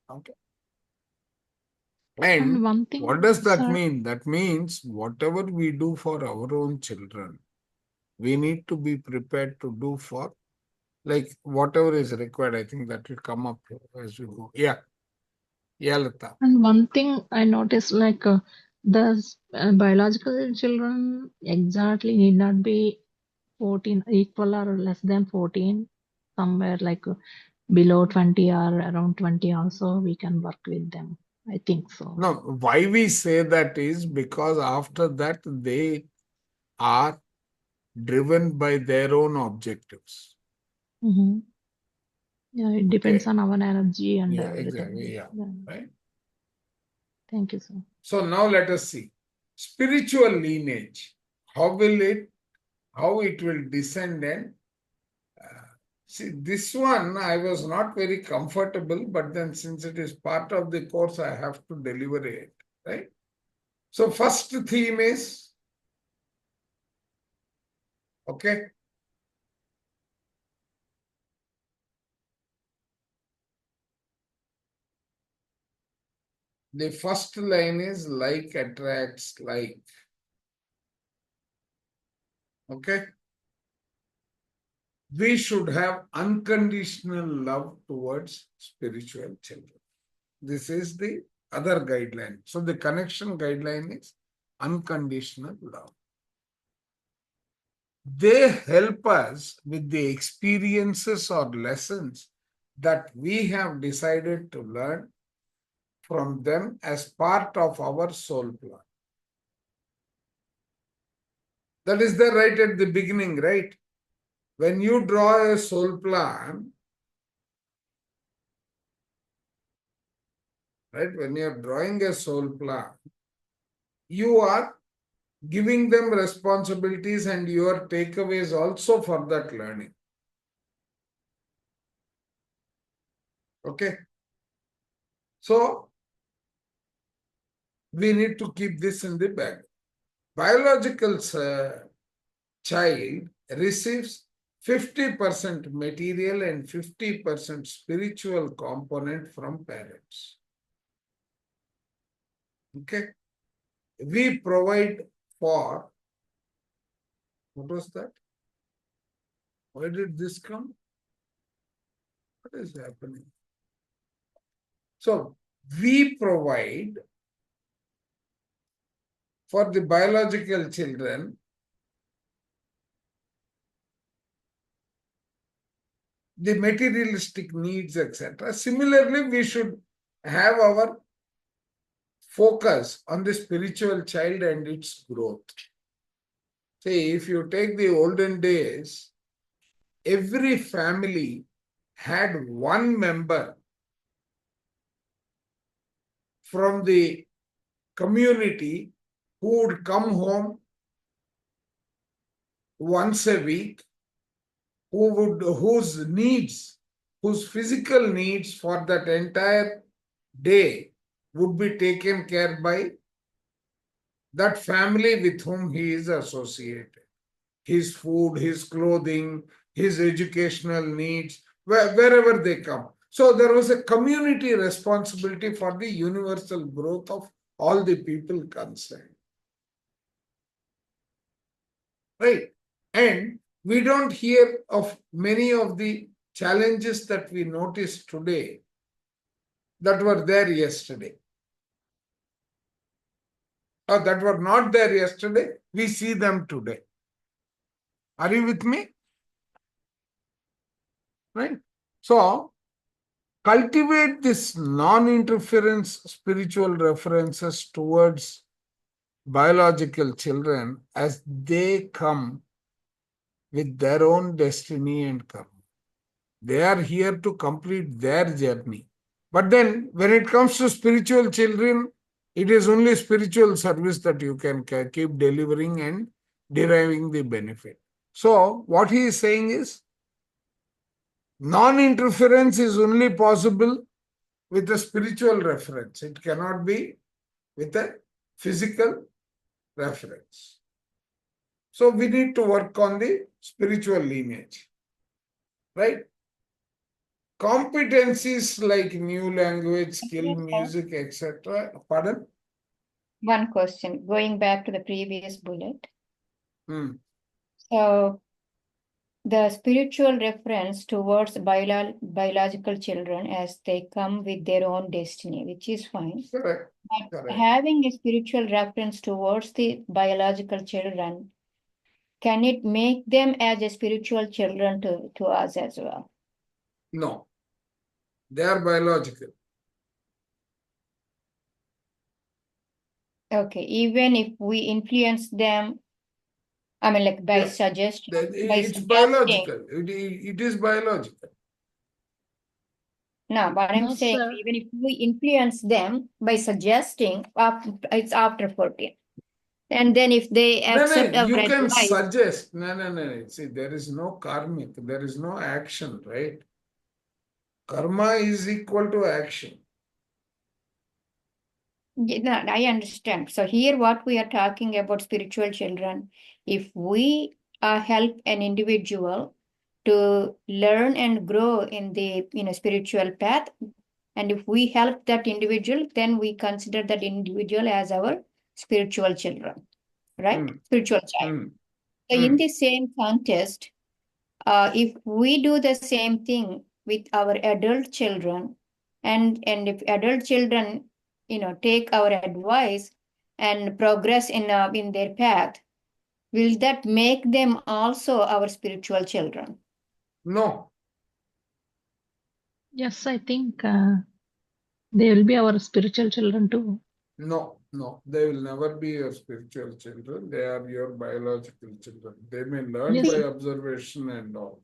Okay. And And one thing, what does that sir, mean? That means whatever we do for our own children, we need to be prepared to do for, like, whatever is required. I think that will come up as we go. Yeah. Yeah, Lata. and one thing I noticed, like biological children exactly need not be 14, equal or less than 14, somewhere like below 20 or around 20 also we can work with them. I think so. No, why we say that is because after that they are driven by their own objectives. Mm-hmm. Yeah, it depends Okay. on our energy and Yeah, everything. exactly. Yeah. Yeah. Right. Thank you, sir. So now let us see. Spiritual lineage. How it will descend and see, this one I was not very comfortable, but then since it is part of the course, I have to deliver it. Right. So first theme is, okay, the first line is like attracts like. Okay. We should have unconditional love towards spiritual children. This is the other guideline. So the connection guideline is unconditional love. They help us with the experiences or lessons that we have decided to learn from them as part of our soul plan. That is there right at the beginning, right? When you draw a soul plan, right? When you are drawing a soul plan, you are giving them responsibilities and your takeaways also for that learning. Okay. So we need to keep this in the bag. Biological child receives 50% material and 50% spiritual component from parents. Okay. We provide for, what was that? Why did this come? What is happening? So we provide for the biological children the materialistic needs, etc. Similarly, we should have our focus on the spiritual child and its growth. See, if you take the olden days, every family had one member from the community who would come home once a week, whose physical needs for that entire day would be taken care by that family with whom he is associated. His food, his clothing, his educational needs, wherever they come. So there was a community responsibility for the universal growth of all the people concerned. Right? And we don't hear of many of the challenges that we notice today that were there yesterday. Or that were not there yesterday, we see them today. Are you with me? Right? So, cultivate this non-interference spiritual references towards biological children as they come with their own destiny and karma. They are here to complete their journey. But then, when it comes to spiritual children, it is only spiritual service that you can keep delivering and deriving the benefit. So what he is saying is, non-interference is only possible with a spiritual reference. It cannot be with a physical reference. So we need to work on the spiritual lineage, right? Competencies like new language, skill, Okay, sir. music, etc. Pardon? One question, going back to the previous bullet. Hmm. So the spiritual reference towards biological children as they come with their own destiny, which is fine. Correct. But Correct. having a spiritual reference towards the biological children, can it make them as a spiritual children to us as well? No. They are biological. Okay, even if we influence them, I mean, like by Yes. suggesting, by It's suggesting. biological. It is biological. No, but I'm No, saying sir. even if we influence them by suggesting, it's after 14. And then if they accept No, our you can advice, suggest. No. See, there is no karmic, there is no action, right? Karma is equal to action. yeah, I understand. So here what we are talking about spiritual children, if we help an individual to learn and grow in the spiritual path, and if we help that individual, then we consider that individual as our spiritual children, right? Hmm. Spiritual child. Hmm. So in Hmm. the same context, if we do the same thing with our adult children, and if adult children, take our advice and progress in their path, will that make them also our spiritual children? No. Yes, I think they will be our spiritual children too. No. They will never be your spiritual children. They are your biological children. They may learn Yes. by observation and all.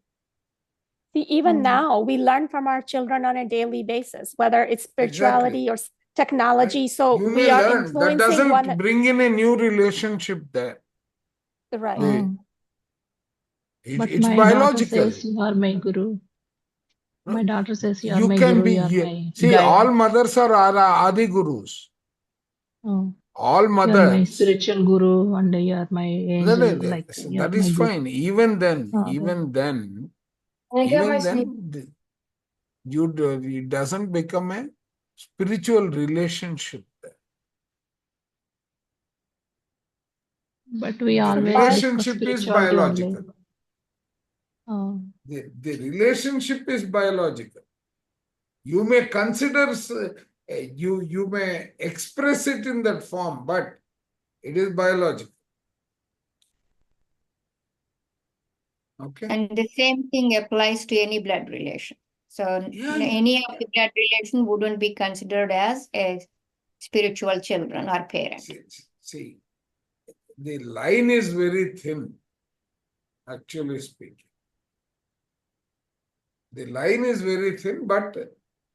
See, even Mm. now, we learn from our children on a daily basis, whether it's spirituality or technology. So You we may are learn. That influencing doesn't one, bring in a new relationship there. right? The- Oh, but It's my daughter biological. says you are my guru. My daughter says you are You my can guru, be. you are my See, guide. all mothers are Adi Gurus. Oh, All you are my mothers. spiritual guru and you are my angel. No, Like you that are is my guru. fine. Even then, Oh, it doesn't become a spiritual relationship there. but we The always relationship discuss is spirituality biological. only. Oh, The relationship is biological. You may consider, you may express it in that form, but it is biological. Okay. And the same thing applies to any blood relation. So Yeah. any of the blood relation wouldn't be considered as a spiritual children or parent. See, the line is very thin, actually speaking. The line is very thin, but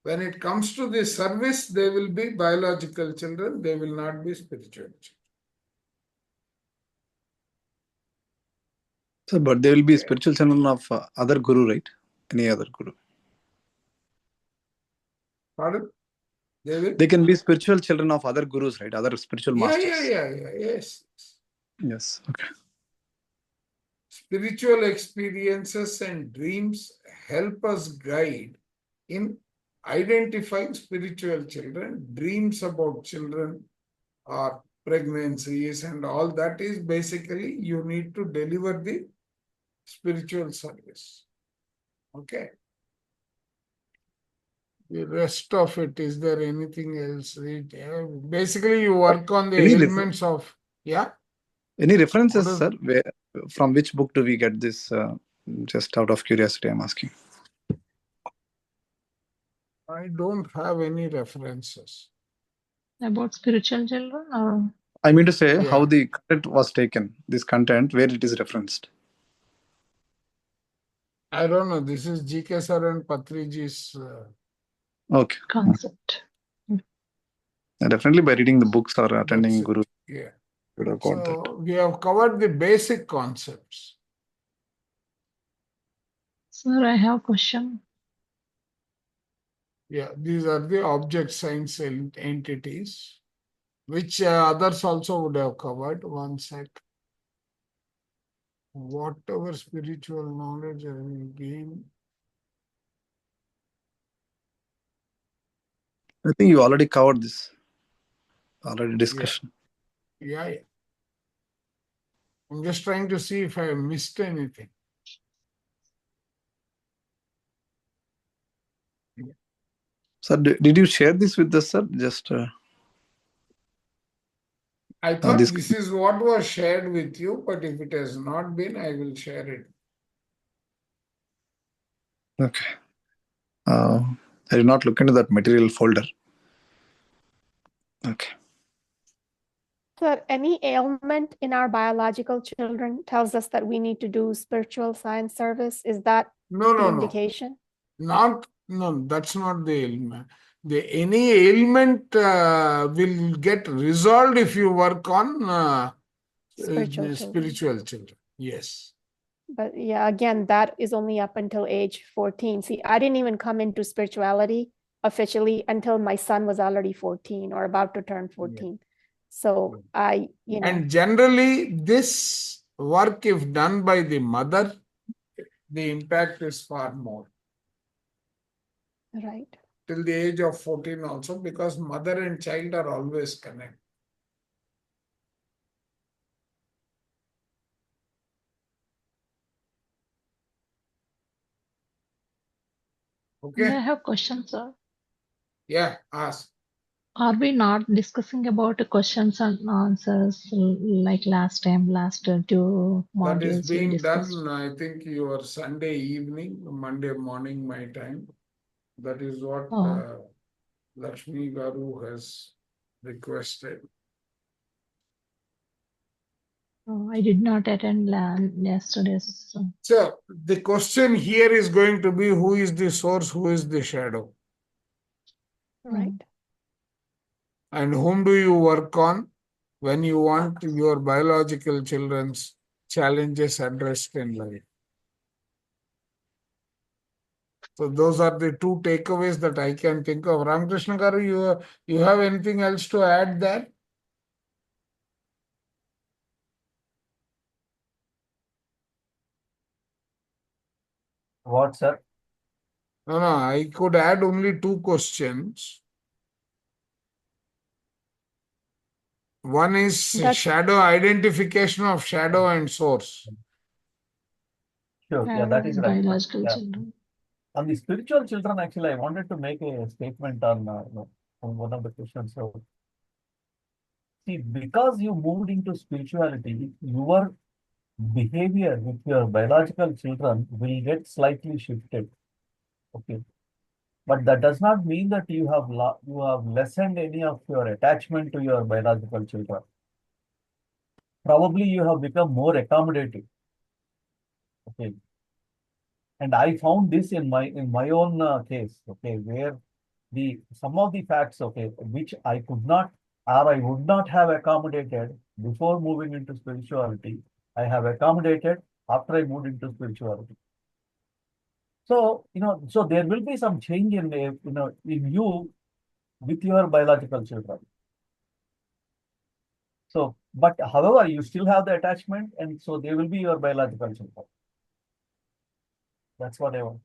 when it comes to the service, they will be biological children, they will not be spiritual children. So, but they will be spiritual children of other guru, right? Any other guru. Pardon? They will? They can be spiritual children of other gurus, right? Other spiritual masters. Yes. Yes. Okay. Spiritual experiences and dreams help us guide in identifying spiritual children. Dreams about children or pregnancies and all that is basically you need to deliver the spiritual service. Okay. The rest of it, is there anything else? Basically, you work on the Any elements of, Any references, What is- sir? From which book do we get this? Just out of curiosity, I'm asking. I don't have any references. about spiritual children or I mean to say Yeah. how the content was taken, this content, where it is referenced. I don't know. This is GK sir and Patriji's. Okay. concept. Definitely by reading the books or attending That's it. Guru, Yeah. you would have got that. So we have covered the basic concepts. Sir, I have a question. Yeah, these are the object science entities, which others also would have covered. One sec. Whatever spiritual knowledge I will gain. I think you already covered this. Already discussion. Yeah. I'm just trying to see if I missed anything. Sir, did you share this with us, sir? Just I thought this. this is what was shared with you, but if it has not been, I will share it. Okay. I did not look into that material folder. Okay. Sir, any ailment in our biological children tells us that we need to do spiritual science service. Is that No, the no, no. indication? No, that's not the ailment. Any ailment will get resolved if you work on Spiritual children. spiritual children. Yes. But yeah, again, that is only up until age 14. See, I didn't even come into spirituality officially until my son was already 14 or about to turn 14. So And generally, this work, if done by the mother, the impact is far more. Right. Till the age of 14 also, because mother and child are always connected. Okay. I have questions, sir. Yeah, ask. Are we not discussing about the questions and answers like last time, last two That is modules we being discussed? done, I think, your Sunday evening, Monday morning, my time. That is what Lakshmi Garu has requested. I did not attend yesterday's. So the question here is going to be, who is the source, who is the shadow? Right. And whom do you work on when you want your biological children's challenges addressed in life? So those are the two takeaways that I can think of. Ramakrishna Garu, you have anything else to add there? What, sir? No, I could add only two questions. One is shadow, identification of shadow and source. Sure, yeah, that is right. Biological Yeah. children. On the spiritual children, actually, I wanted to make a statement on one of the questions. So, see, because you moved into spirituality, your behavior with your biological children will get slightly shifted. Okay, but that does not mean that you have lessened any of your attachment to your biological children. Probably you have become more accommodating. Okay, and I found this in my own case. Okay, where some of the facts, okay, which I could not or I would not have accommodated before moving into spirituality, I have accommodated after I moved into spirituality. So, so there will be some change in you with your biological children. So, but however, you still have the attachment, and so they will be your biological children. That's what I want.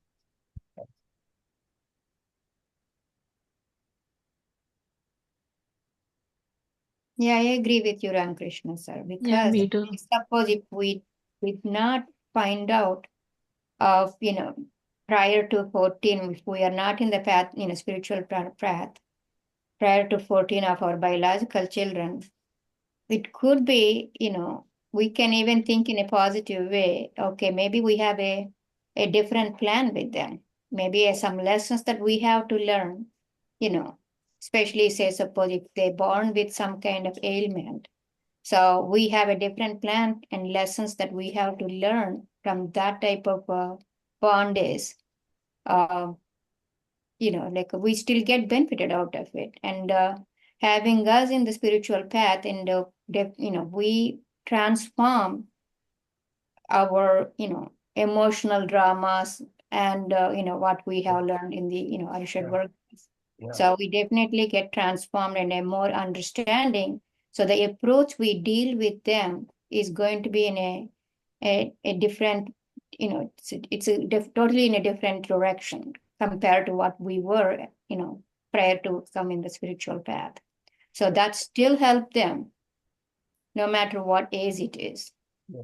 Yeah, I agree with you, Ramakrishna, sir. Because Yeah, me too. suppose if we did not find out of, prior to 14, if we are not in the path, spiritual path, prior to 14 of our biological children, it could be, we can even think in a positive way. Okay, maybe we have a different plan with them. Maybe some lessons that we have to learn, especially say, suppose if they're born with some kind of ailment. So we have a different plan and lessons that we have to learn from that type of bondage. Like we still get benefited out of it. And having us in the spiritual path and, we transform our, emotional dramas and what we have learned in the Arishad Yeah. work. Yeah. So we definitely get transformed and a more understanding. So the approach we deal with them is going to be in a different, totally in a different direction compared to what we were, prior to come in the spiritual path. So that still help them, no matter what age it is. Yeah.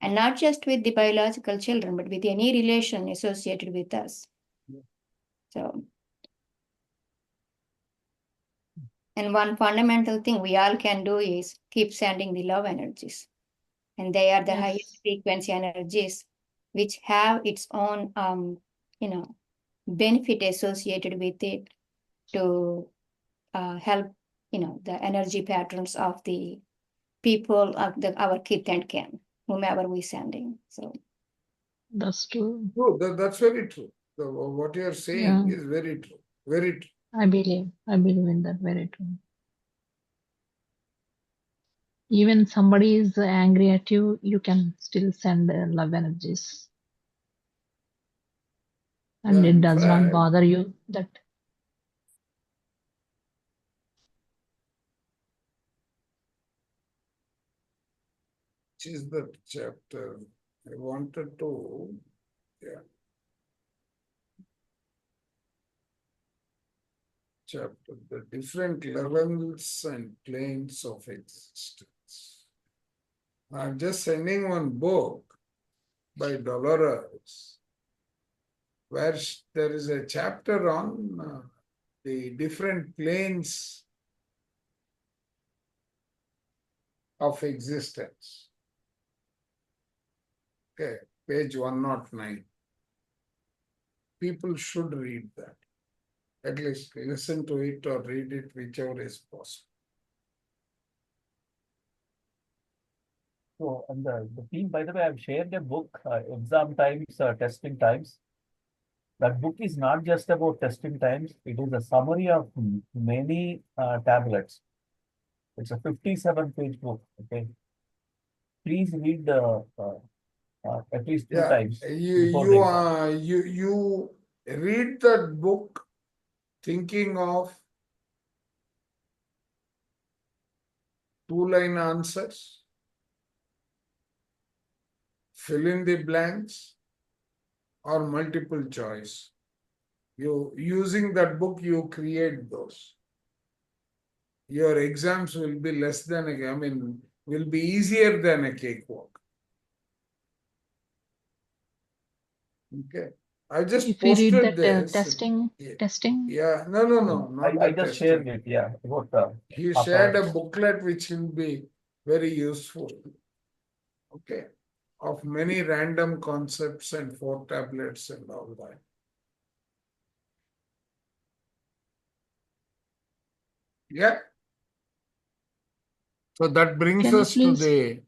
And not just with the biological children, but with any relation associated with us. Yeah. So, and one fundamental thing we all can do is keep sending the love energies. And they are the Yes. highest frequency energies, which have its own, benefit associated with it to help, the energy patterns of the people of our kith and kin, whomever we sending. So That's true. True, that's very true. What you're saying Yeah. is very true. Very true. I believe in that, very true. Even somebody is angry at you, you can still send love energies. And Yeah, it in does not fact, bother you that which is the chapter I wanted to, yeah. Chapter, the different levels and planes of existence. I'm just sending one book by Dolores, where there is a chapter on the different planes of existence. Okay, page 109. People should read that. At least listen to it or read it, whichever is possible. So, and the team, by the way, I've shared a book, Exam Times, Testing Times. That book is not just about testing times, it is a summary of many tablets. It's a 57-page book, okay? Please read at least 2 times before the exam. You read that book thinking of 2-line answers, fill in the blanks, or multiple choice. You using that book, you create those. Your exams will be less than will be easier than a cakewalk. Okay. I just if you read posted that this. testing, Yeah, no, not I the just testing. shared it, yeah. About, He half shared hour. a booklet which will be very useful. Okay. Of many random concepts and 4 tablets and all that. Yeah. So that brings can you us to please,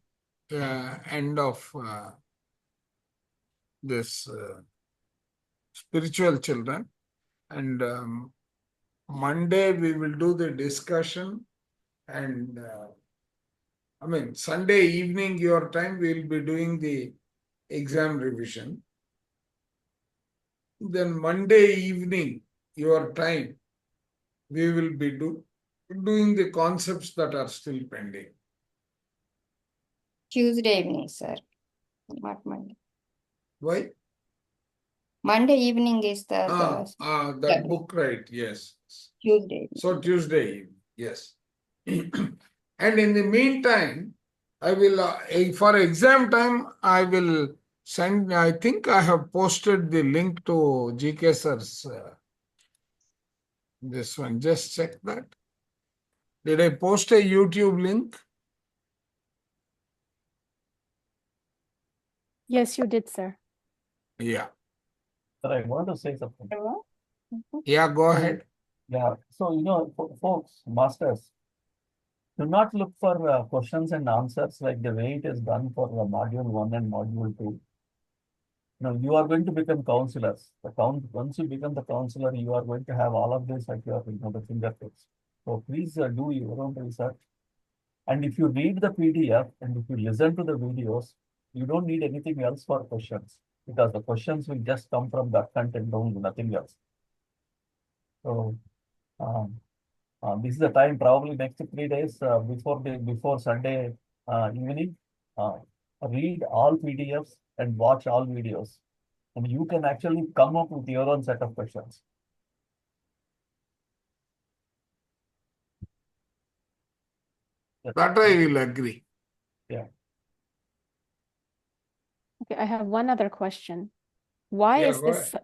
the end of this spiritual children. And Monday we will do the discussion, and Sunday evening your time we will be doing the exam revision. Then Monday evening your time we will be doing the concepts that are still pending. Tuesday evening, sir, not Monday. Why? Monday evening is the That book, right? Yes. Tuesday evening. So Tuesday evening, yes. And in the meantime, I will, for exam time, I will send, I think I have posted the link to GK sir's, this one, just check that. Did I post a YouTube link? Yes, you did, sir. Yeah. But I want to say something. Yeah, go ahead. Yeah, so, folks, masters, do not look for questions and answers like the way it is done for module 1 and module 2. You are going to become counselors. Once you become the counselor, you are going to have all of this at your the fingertips. So please do your own research. And if you read the PDF and if you listen to the videos, you don't need anything else for questions. because the questions will just come from that content only, nothing else. So this is the time, probably next 3 days before Sunday evening. Read all PDFs and watch all videos, and you can actually come up with your own set of questions. That I will agree. Yeah. Okay, I have one other question. Why Yeah, is go this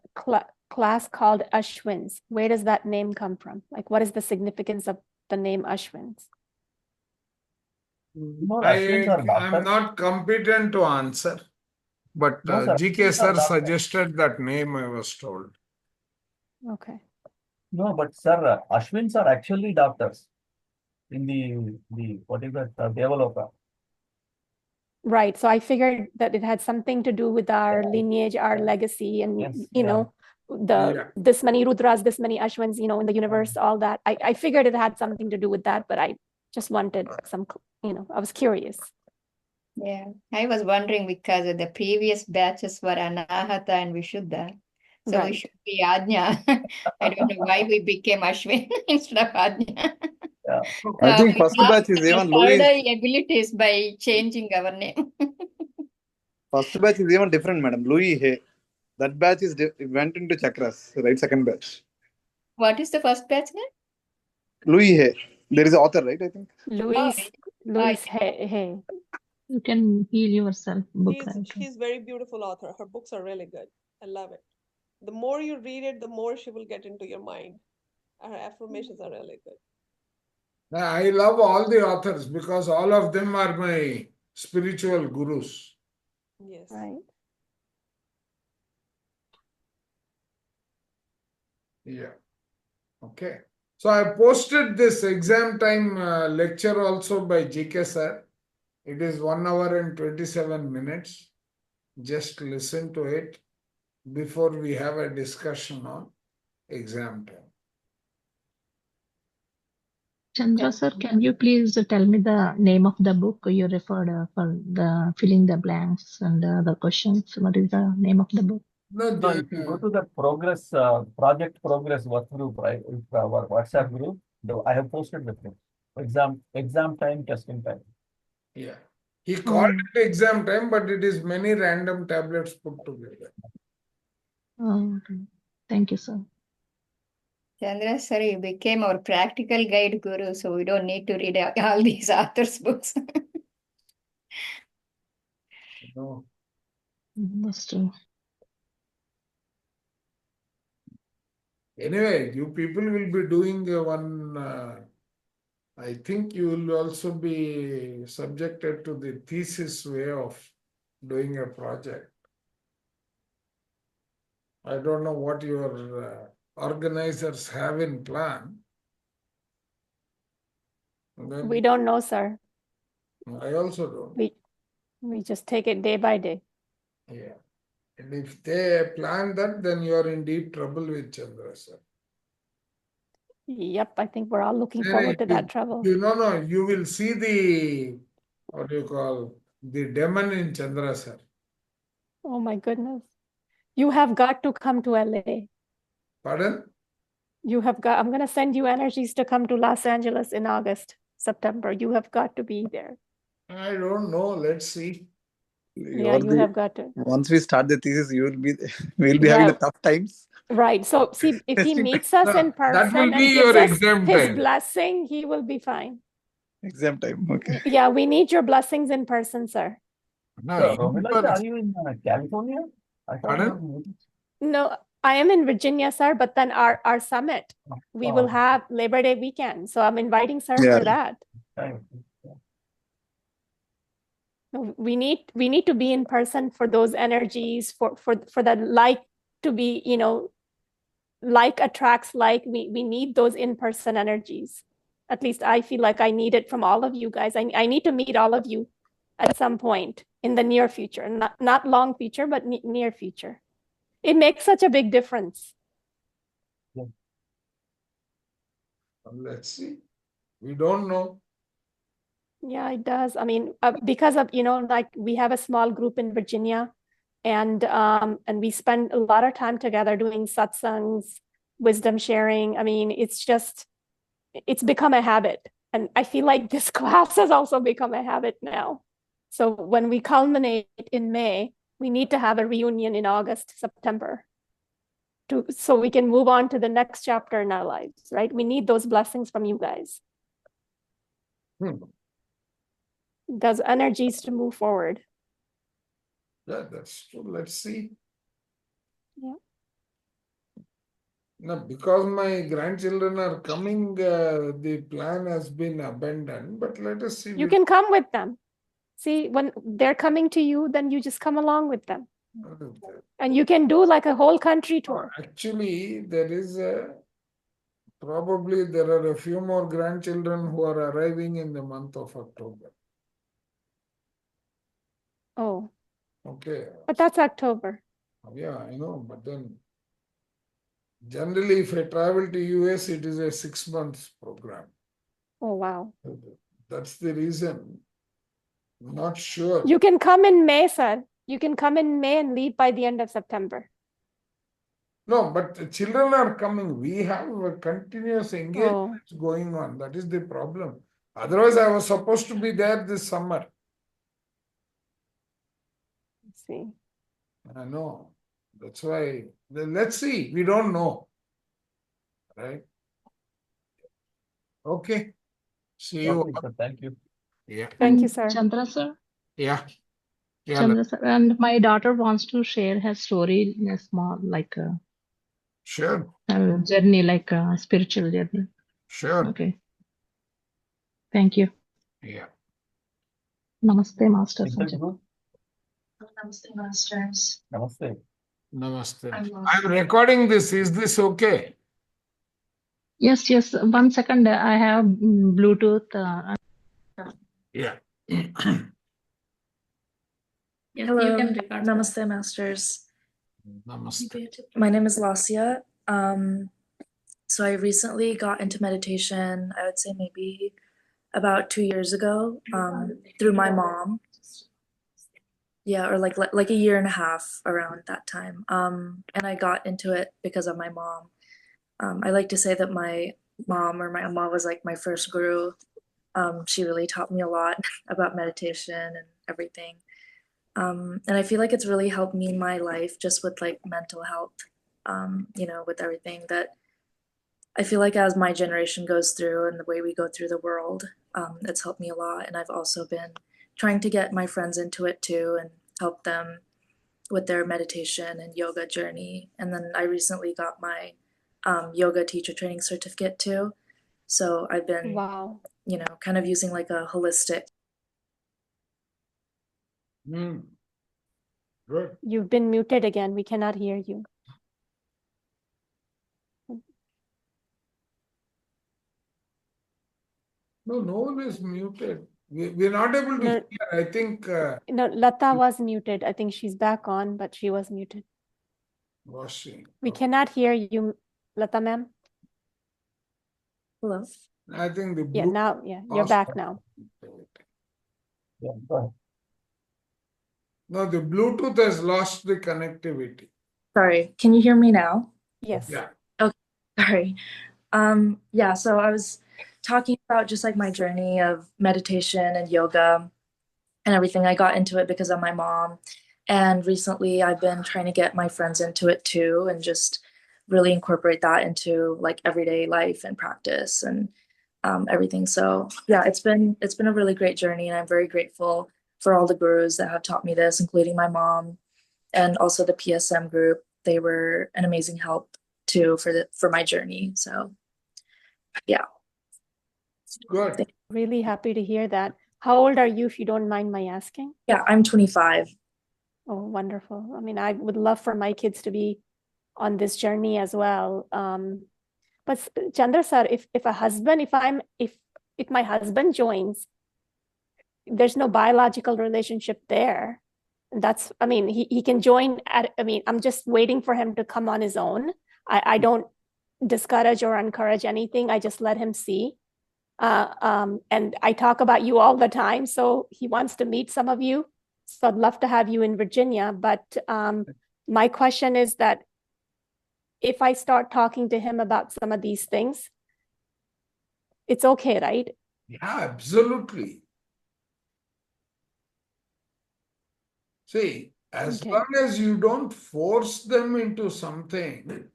class called Ashwins? Where does that name come from? Like, what is the significance of the name Ashwins? No, Ashwins are I'm doctors. not competent to answer, but No, sir, GK Ashwins are sir doctors. suggested that name, I was told. Okay. No, but sir, Ashwins are actually doctors in the what is that developer. Right. So I figured that it had something to do with our Yeah. lineage, our legacy, and Yes, you yeah. know, Yeah. this many Rudras, this many Ashwins, you know, in the universe, all that. I figured it had something to do with that, but I just wanted some, you know, I was curious. Yeah, I was wondering because the previous batches were Anahata and Vishuddha. So we Right. should be Ajna. I don't know why we became Ashwin instead of Ajna. Yeah. I think We first lost batch is our even Louis. further abilities by changing our name. First batch is even different, madam. Louis Hay. That batch is went into chakras, right? Second batch. What is the first batch name? Louis Hay. There is an author, right? I think. Louise, hey. You can heal yourself, book writer. She's very beautiful author. Her books are really good. I love it. The more you read it, the more she will get into your mind. Her affirmations are really good. I love all the authors because all of them are my spiritual gurus. Yes. Right. Yeah. Okay. So I posted this exam time lecture also by GK sir. It is 1 hour and 27 minutes. Just listen to it before we have a discussion on exam time. Chandra sir, can you please tell me the name of the book you referred for the filling the blanks and the other questions? What is the name of the book? No, No, if you go to the progress project progress work group, right? It's our WhatsApp group. I have posted the thing. Exam time, testing time. yeah. He called it exam time, but it is many random tablets put together. Oh, okay. Thank you, sir. Chandra sir, you became our practical guide guru, so we don't need to read all these authors' books. No. That's true. Anyway, you people will be doing one, I think you will also be subjected to the thesis way of doing a project. I don't know what your organizers have in plan. We don't know, sir. I also don't. We just take it day by day. Yeah. And if they plan that, then you are in deep trouble with Chandra sir. Yep, I think we're all looking forward to that trouble. No, you will see the, what do you call, the demon in Chandra sir. Oh my goodness. You have got to come to LA. Pardon? I'm going to send you energies to come to Los Angeles in August, September. You have got to be there. I don't know. Let's see. Yeah, you have got to. Once we start the thesis, we'll be having the tough times. Right. So see, if he meets us in person that will be and your gives us exam his time. blessing, he will be fine. Exam time. Okay. Yeah, we need your blessings in person, sir. So, Romila, are you in California? Pardon? No, I am in Virginia, sir, but then our summit, we will have Labor Day weekend. So I'm inviting sir for that. We need to be in person for those energies, for the like to be, you know, like attracts like. We need those in-person energies. At least I feel like I need it from all of you guys. I need to meet all of you at some point in the near future, not long future, but near future. It makes such a big difference. Let's see. We don't know. Yeah, it does. I mean, because of, you know, like we have a small group in Virginia And we spend a lot of time together doing satsangs, wisdom sharing. I mean, it's become a habit. And I feel like this class has also become a habit now. So when we culminate in May, we need to have a reunion in August, September, so we can move on to the next chapter in our lives, right? We need those blessings from you guys. Those energies to move forward. Yeah, that's true. Let's see. Yeah. Now, because my grandchildren are coming, the plan has been abandoned, but let us see. You can come with them. See, when they're coming to you, then you just come along with them. And you can do like a whole country tour. Actually, probably there are a few more grandchildren who are arriving in the month of October. Oh, Okay. but that's October. Yeah, I know, but then generally if I travel to US, it is a 6 months program. Oh, wow. That's the reason. I'm not sure. You can come in May, sir. You can come in May and leave by the end of September. No, but the children are coming. We have a continuous engagement going on. That is the problem. Otherwise, I was supposed to be there this summer. Let's see. I know. That's why. Let's see. We don't know. Right? Okay. See you. Okay, sir. Thank you. Yeah. Thank you, sir. Chandra sir. Yeah. Yeah. Chandra sir. And my daughter wants to share her story in a small, like a Sure. journey, like a spiritual journey. Sure. Okay. Thank you. Yeah. Namaste, Master Is that Sanjay. good? Namaste, Masters. Namaste. Namaste. I'm I'm recording this. Is this okay? Yes, yes. 1 second. I have Bluetooth. Yeah. Yes, Hello, you can record. Namaste, Masters. Namaste. My name is Lasia. So I recently got into meditation, I would say maybe about 2 years ago, through my mom. Yeah, or like a year and a half around that time. And I got into it because of my mom. I like to say that my mom was like my first guru. She really taught me a lot about meditation and everything. And I feel like it's really helped me in my life just with like mental health, with everything that I feel like as my generation goes through and the way we go through the world, it's helped me a lot. And I've also been trying to get my friends into it too and help them with their meditation and yoga journey. And then I recently got my yoga teacher training certificate too. So I've been, Wow. Kind of using like a holistic. Good. You've been muted again. We cannot hear you. No, no one is muted. We're not able to No. hear. I think No, Lata was muted. I think she's back on, but she was muted. was she? We cannot hear you, Lata ma'am. Hello? I think the Yeah, blue now, yeah, you're lost back now. Yeah, go ahead. No, the Bluetooth has lost the connectivity. Sorry, can you hear me now? Yes. Yeah. Sorry. Yeah, so I was talking about just like my journey of meditation and yoga and everything. I got into it because of my mom. And recently I've been trying to get my friends into it too and just really incorporate that into like everyday life and practice and everything. So yeah, it's been a really great journey, and I'm very grateful for all the gurus that have taught me this, including my mom and also the PSM group. They were an amazing help too for my journey. So yeah. Good. Really happy to hear that. How old are you, if you don't mind my asking? Yeah, I'm 25. Oh, wonderful. I mean, I would love for my kids to be on this journey as well. But Chandra sir, if my husband joins, there's no biological relationship there. I mean, he can join I'm just waiting for him to come on his own. I don't discourage or encourage anything. I just let him see. And I talk about you all the time. So he wants to meet some of you. So I'd love to have you in Virginia, but my question is that if I start talking to him about some of these things, it's okay, right? Yeah, absolutely. See, as Okay. long as you don't force them into something,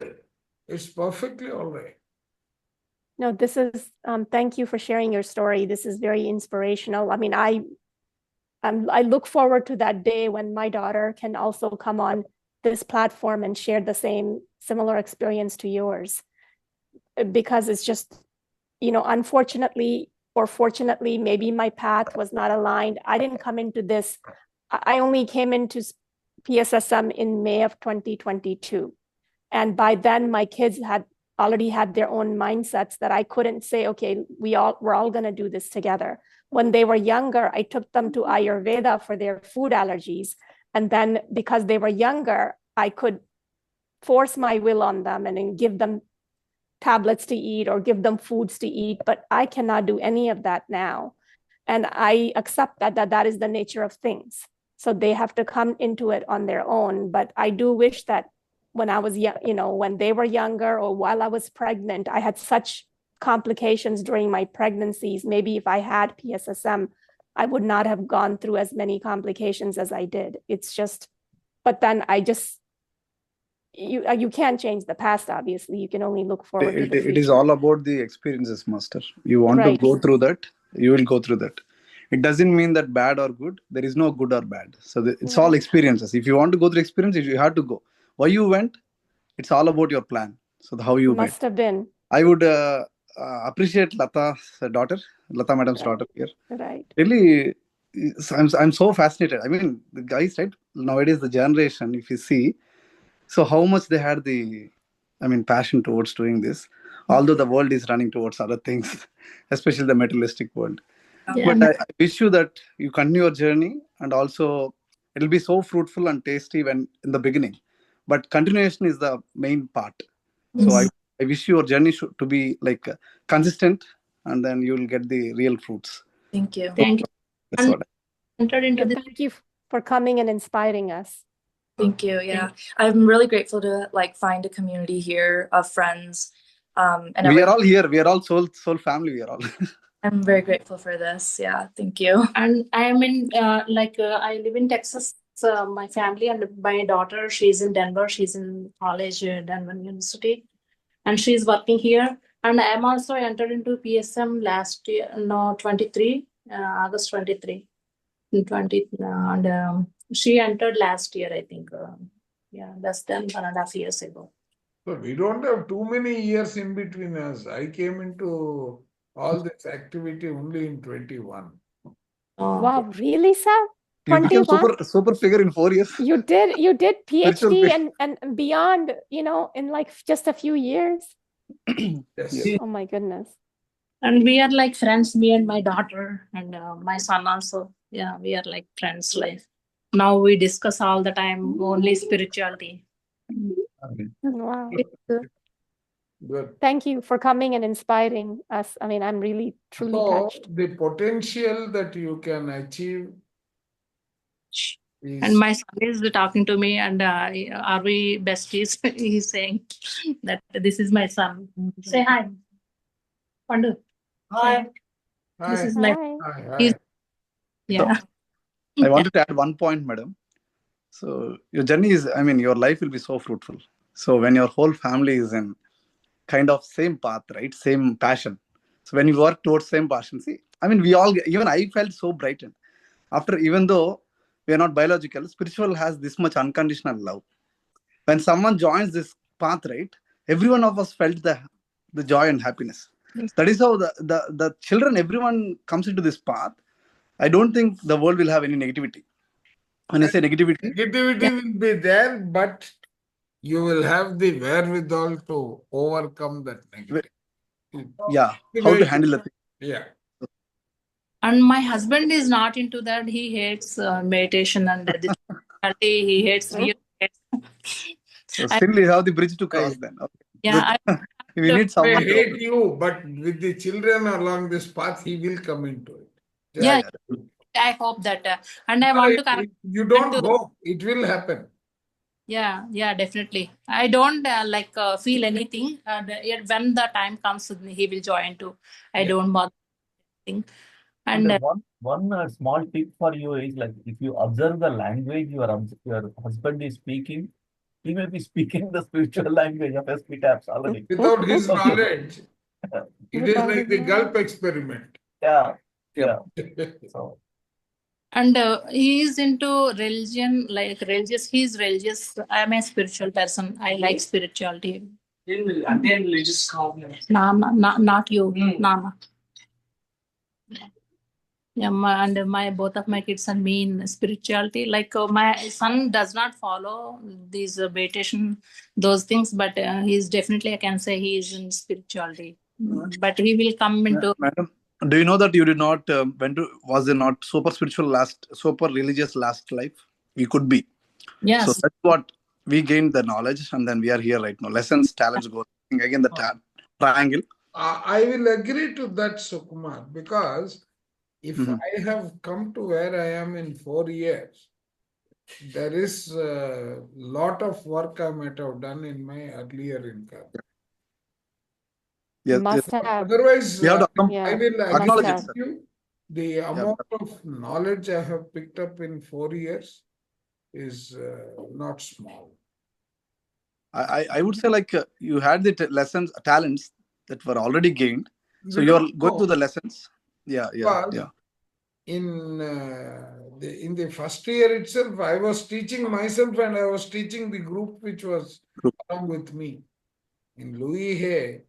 it's perfectly all right. No, this is, thank you for sharing your story. This is very inspirational. I mean, I look forward to that day when my daughter can also come on this platform and share the similar experience to yours. Because it's just, unfortunately or fortunately, maybe my path was not aligned. I didn't come into this. I only came into PSSM in May of 2022. And by then my kids had already had their own mindsets that I couldn't say, okay, we're all going to do this together. When they were younger, I took them to Ayurveda for their food allergies. And then because they were younger, I could force my will on them and then give them tablets to eat or give them foods to eat, but I cannot do any of that now. And I accept that is the nature of things. So they have to come into it on their own. But I do wish that when I was young, when they were younger or while I was pregnant, I had such complications during my pregnancies. Maybe if I had PSSM, I would not have gone through as many complications as I did. It's just, but then you can't change the past, obviously. You can only look forward to the It is future. all about the experiences, master. You want Right. to go through that, you will go through that. It doesn't mean that bad or good. There is no good or bad. So it's all Right. experiences. If you want to go through experiences, you have to go. Why you went? It's all about your plan. So how you went. Must have been. I would appreciate Lata's daughter, Lata madam's Right. daughter here. Right. Really, I'm so fascinated. I mean, the guys, right? Nowadays, the generation, if you see, so how much they had passion towards doing this, although the world is running towards other things, especially the materialistic world. Yeah. But I wish you that you continue your journey, and also it'll be so fruitful and tasty when in the beginning. But continuation is the main part. So I wish your journey to be like consistent, and then you'll get the real fruits. Thank you. Thank you. That's what. Entered into the Thank you for coming and inspiring us. Thank you. Yeah. I'm really grateful to find a community here of friends. And We are everyone. all here. We are all soul family. We are all. I'm very grateful for this. Yeah. Thank you. and I am in I live in Texas. My family and my daughter, she's in Denver. She's in college, Denver University, and she's working here. And I am also entered into PSM last year, no, 23, August 23, 20, and she entered last year, I think. Less than 1.5 years ago. So we don't have too many years in between us. I came into all this activity only in 21. Wow, really, sir? You became 21? super figure in 4 years. You did Spiritual PhD and beyond, in like just a few years. Yes. Oh my goodness. And we are like friends, me and my daughter and my son also. Yeah, we are like friends. Like now we discuss all the time only spirituality. Wow. Good. Thank you for coming and inspiring us. I mean, I'm really truly So touched. the potential that you can achieve is And my son is talking to me, and are we besties? He's saying that this is my son. Say hi, Pandu. Hi. This Hi. is my. Hi. Hi, He's, hi. yeah. I wanted to add one point, madam. So your journey is, your life will be so fruitful. So when your whole family is in kind of same path, right? Same passion. So when you work towards same passion, we all, even I felt so brightened. Even though we are not biological, spiritual has this much unconditional love. When someone joins this path, right? Every one of us felt the joy and happiness. That is how the children, everyone comes into this path. I don't think the world will have any negativity. When I say negativity, Negativity will be there, but you will have the wherewithal to overcome that negativity. yeah, how to handle it. Yeah. And my husband is not into that. He hates meditation and this. He hates real. So still you have the bridge to cross then. Okay. Yeah, We need May someone to hate you, but with the children along this path, he will come into it. Yeah. I hope that, and I want to correct. You don't to- go, it will happen. Yeah, definitely. I don't feel anything. Yet when the time comes, he will join too. I Yeah. don't bother. anything. And And one small tip for you is like if you observe the language your husband is speaking, he may be speaking the spiritual language of SP taps already. Without his Okay. knowledge, it is Without like his the Gulp knowledge. experiment. Yeah. Yep. So And he is into religion, like religious. He's religious. I'm a spiritual person. I like spirituality. Not you, Nama. Yeah, both of my kids are me in spirituality. Like my son does not follow these meditation, those things, but he's definitely, I can say, he is in spirituality. But he will come into. Madam, do you know that you did not was it not super religious last life? We could be. Yes. So that's what we gained the knowledge, and then we are here right now. Lessons, talents, goals. Again, the triangle. I will agree to that, Sukumar, because if I have come to where I am in 4 years, there is a lot of work I might have done in my earlier income. Yes, Must have. Otherwise, we have to I will acknowledge agree it, with you. The amount of knowledge I have picked up in 4 years is not small. I would say like you had the lessons, talents that were already gained. So We you are don't going know. through the lessons. Yeah. In the first year itself, I was teaching myself and I was teaching the group which was along with me in Louis Hay,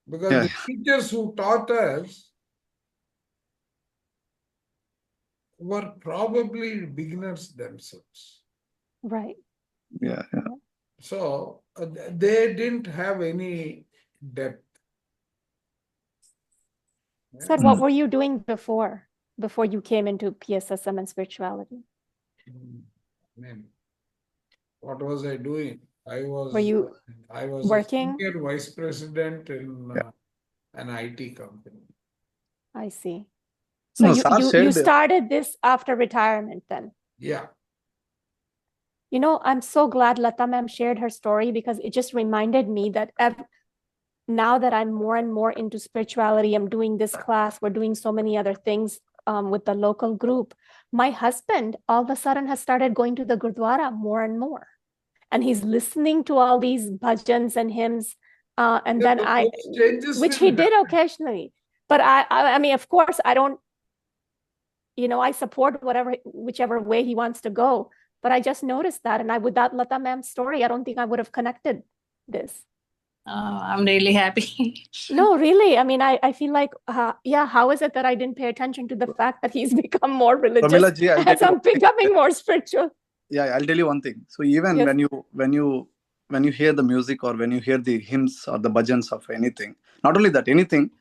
because the teachers who taught us were probably beginners themselves. Right. Yeah. So they didn't have any depth. Sir, what were you doing before you came into PSSM and spirituality? What was I doing? I was working? a senior vice president in an IT company. I see. So you started this after retirement then? Yeah. You know, I'm so glad Lata ma'am shared her story, because it just reminded me that now that I'm more and more into spirituality, I'm doing this class, we're doing so many other things with the local group. My husband all of a sudden has started going to the Gurdwara more and more. And he's listening to all these bhajans and hymns. And then which he did occasionally. But I mean, of course, I don't, I support whichever way he wants to go. But I just noticed that. And without Lata ma'am's story, I don't think I would have connected this. I'm really happy. No, really. I mean, I feel like, how is it that I didn't pay attention to the fact that he's become more religious as I'm becoming more spiritual? Yeah, I'll tell you one thing. So even when you hear the music or when you hear the hymns or the bhajans of anything, not only that, anything,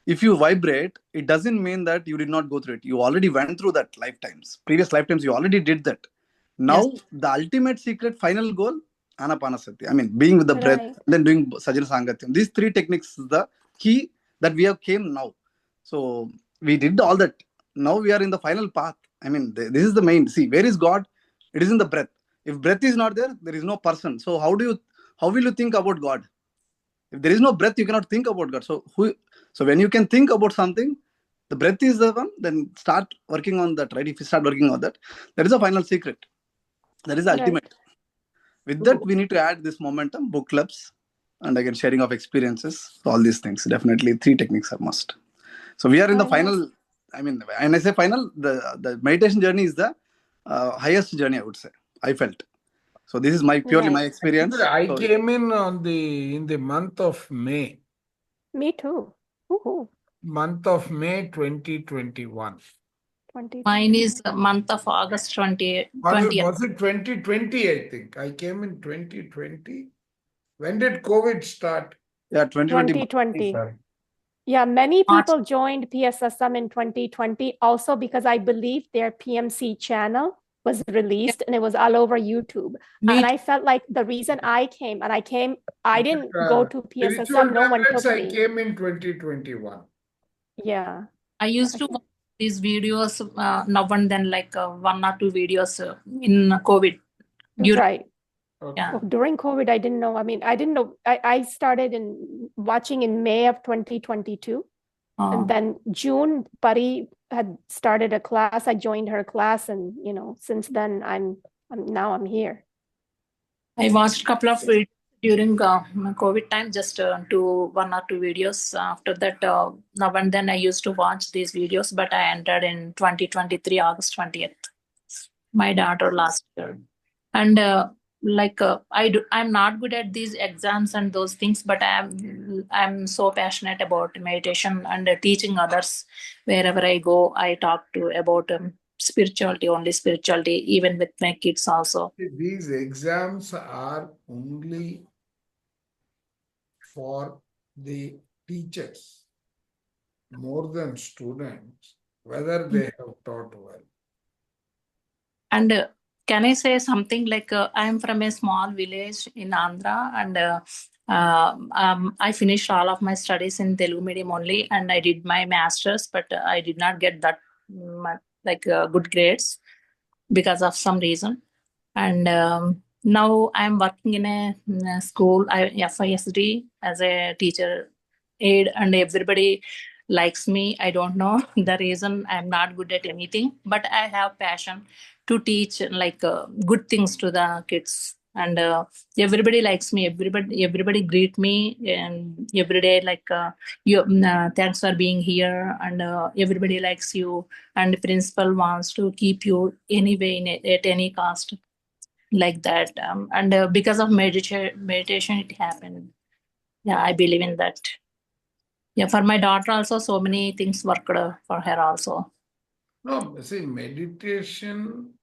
if you vibrate, it doesn't mean that you did not go through it. You already went through that previous lifetimes, you already did that. Now, the ultimate secret, final goal, Anapanasati. I mean, being with the breath, then doing Sajjana Sangatyam. These 3 techniques is the key that we have came now. So we did all that. Now we are in the final path. I mean, this is the main. See, where is God? It is in the breath. If breath is not there, there is no person. So how will you think about God? If there is no breath, you cannot think about God. So when you can think about something, the breath is the one, then start working on that, right? If you start working on that, that is the final secret. That is the ultimate. With that, we need to add this momentum, book clubs, and again, sharing of experiences, all these things. Definitely 3 techniques are must. So we are in the final, I mean, when I say final, the meditation journey is the highest journey, I would say. I felt. So this is purely my experience. I came in the month of May. Me too. Month of May 2021. Mine is the month of August 2020. Was it 2020, I think? I came in 2020. When did COVID start? Yeah, 2020. Yeah, many people joined PSSM in 2020 also because I believe their PMC channel was released and it was all over YouTube. And I felt like the reason I came, I didn't go to PSSM, no one took me. I came in 2021. Yeah. I used to watch these videos now and then, like 1 or 2 videos in COVID. During, Right. Okay. yeah. Oh, during COVID, I didn't know. I mean, I didn't know. I started watching in May of 2022. And then June, Pari had started a class. I joined her class, and since then I'm here. I watched a couple of videos during COVID time, just 1 or 2 videos. After that, now and then I used to watch these videos, but I entered in 2023, August 20th. My daughter last year. And I'm not good at these exams and those things, but I'm so passionate about meditation and teaching others. Wherever I go, I talk to about spirituality, only spirituality, even with my kids also. These exams are only for the teachers more than students, whether they have taught well. And can I say something like I'm from a small village in Andhra, and I finished all of my studies in Telugu medium only, and I did my master's, but I did not get that good grades because of some reason. And now I'm working in a school, FISD, as a teacher aide, and everybody likes me. I don't know the reason. I'm not good at anything, but I have passion to teach good things to the kids. And everybody likes me. Everybody greet me, and every day thanks for being here, and everybody likes you. And the principal wants to keep you anyway at any cost, like that. And because of meditation, it happened. Yeah, I believe in that. Yeah, for my daughter also, so many things worked for her also. No, see, meditation,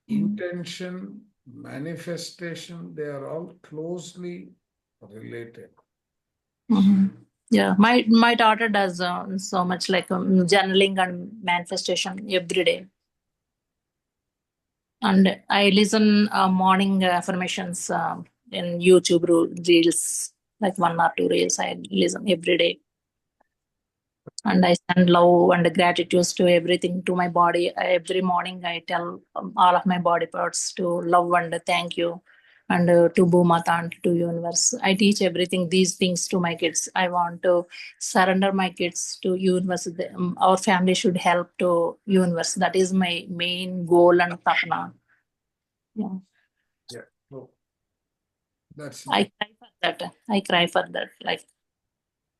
intention, manifestation, they are all closely related. Mhm. Yeah, my daughter does so much like journaling and manifestation every day. And I listen morning affirmations in YouTube reels, like 1 or 2 reels. I listen every day. And I send love and gratitude to everything, to my body. Every morning I tell all of my body parts to love and thank you, and to Bhumata and to universe. I teach everything, these things to my kids. I want to surrender my kids to universe. Our family should help to universe. That is my main goal and tapna. Yeah. Yeah. So that's I cry for that. I cry for that. Like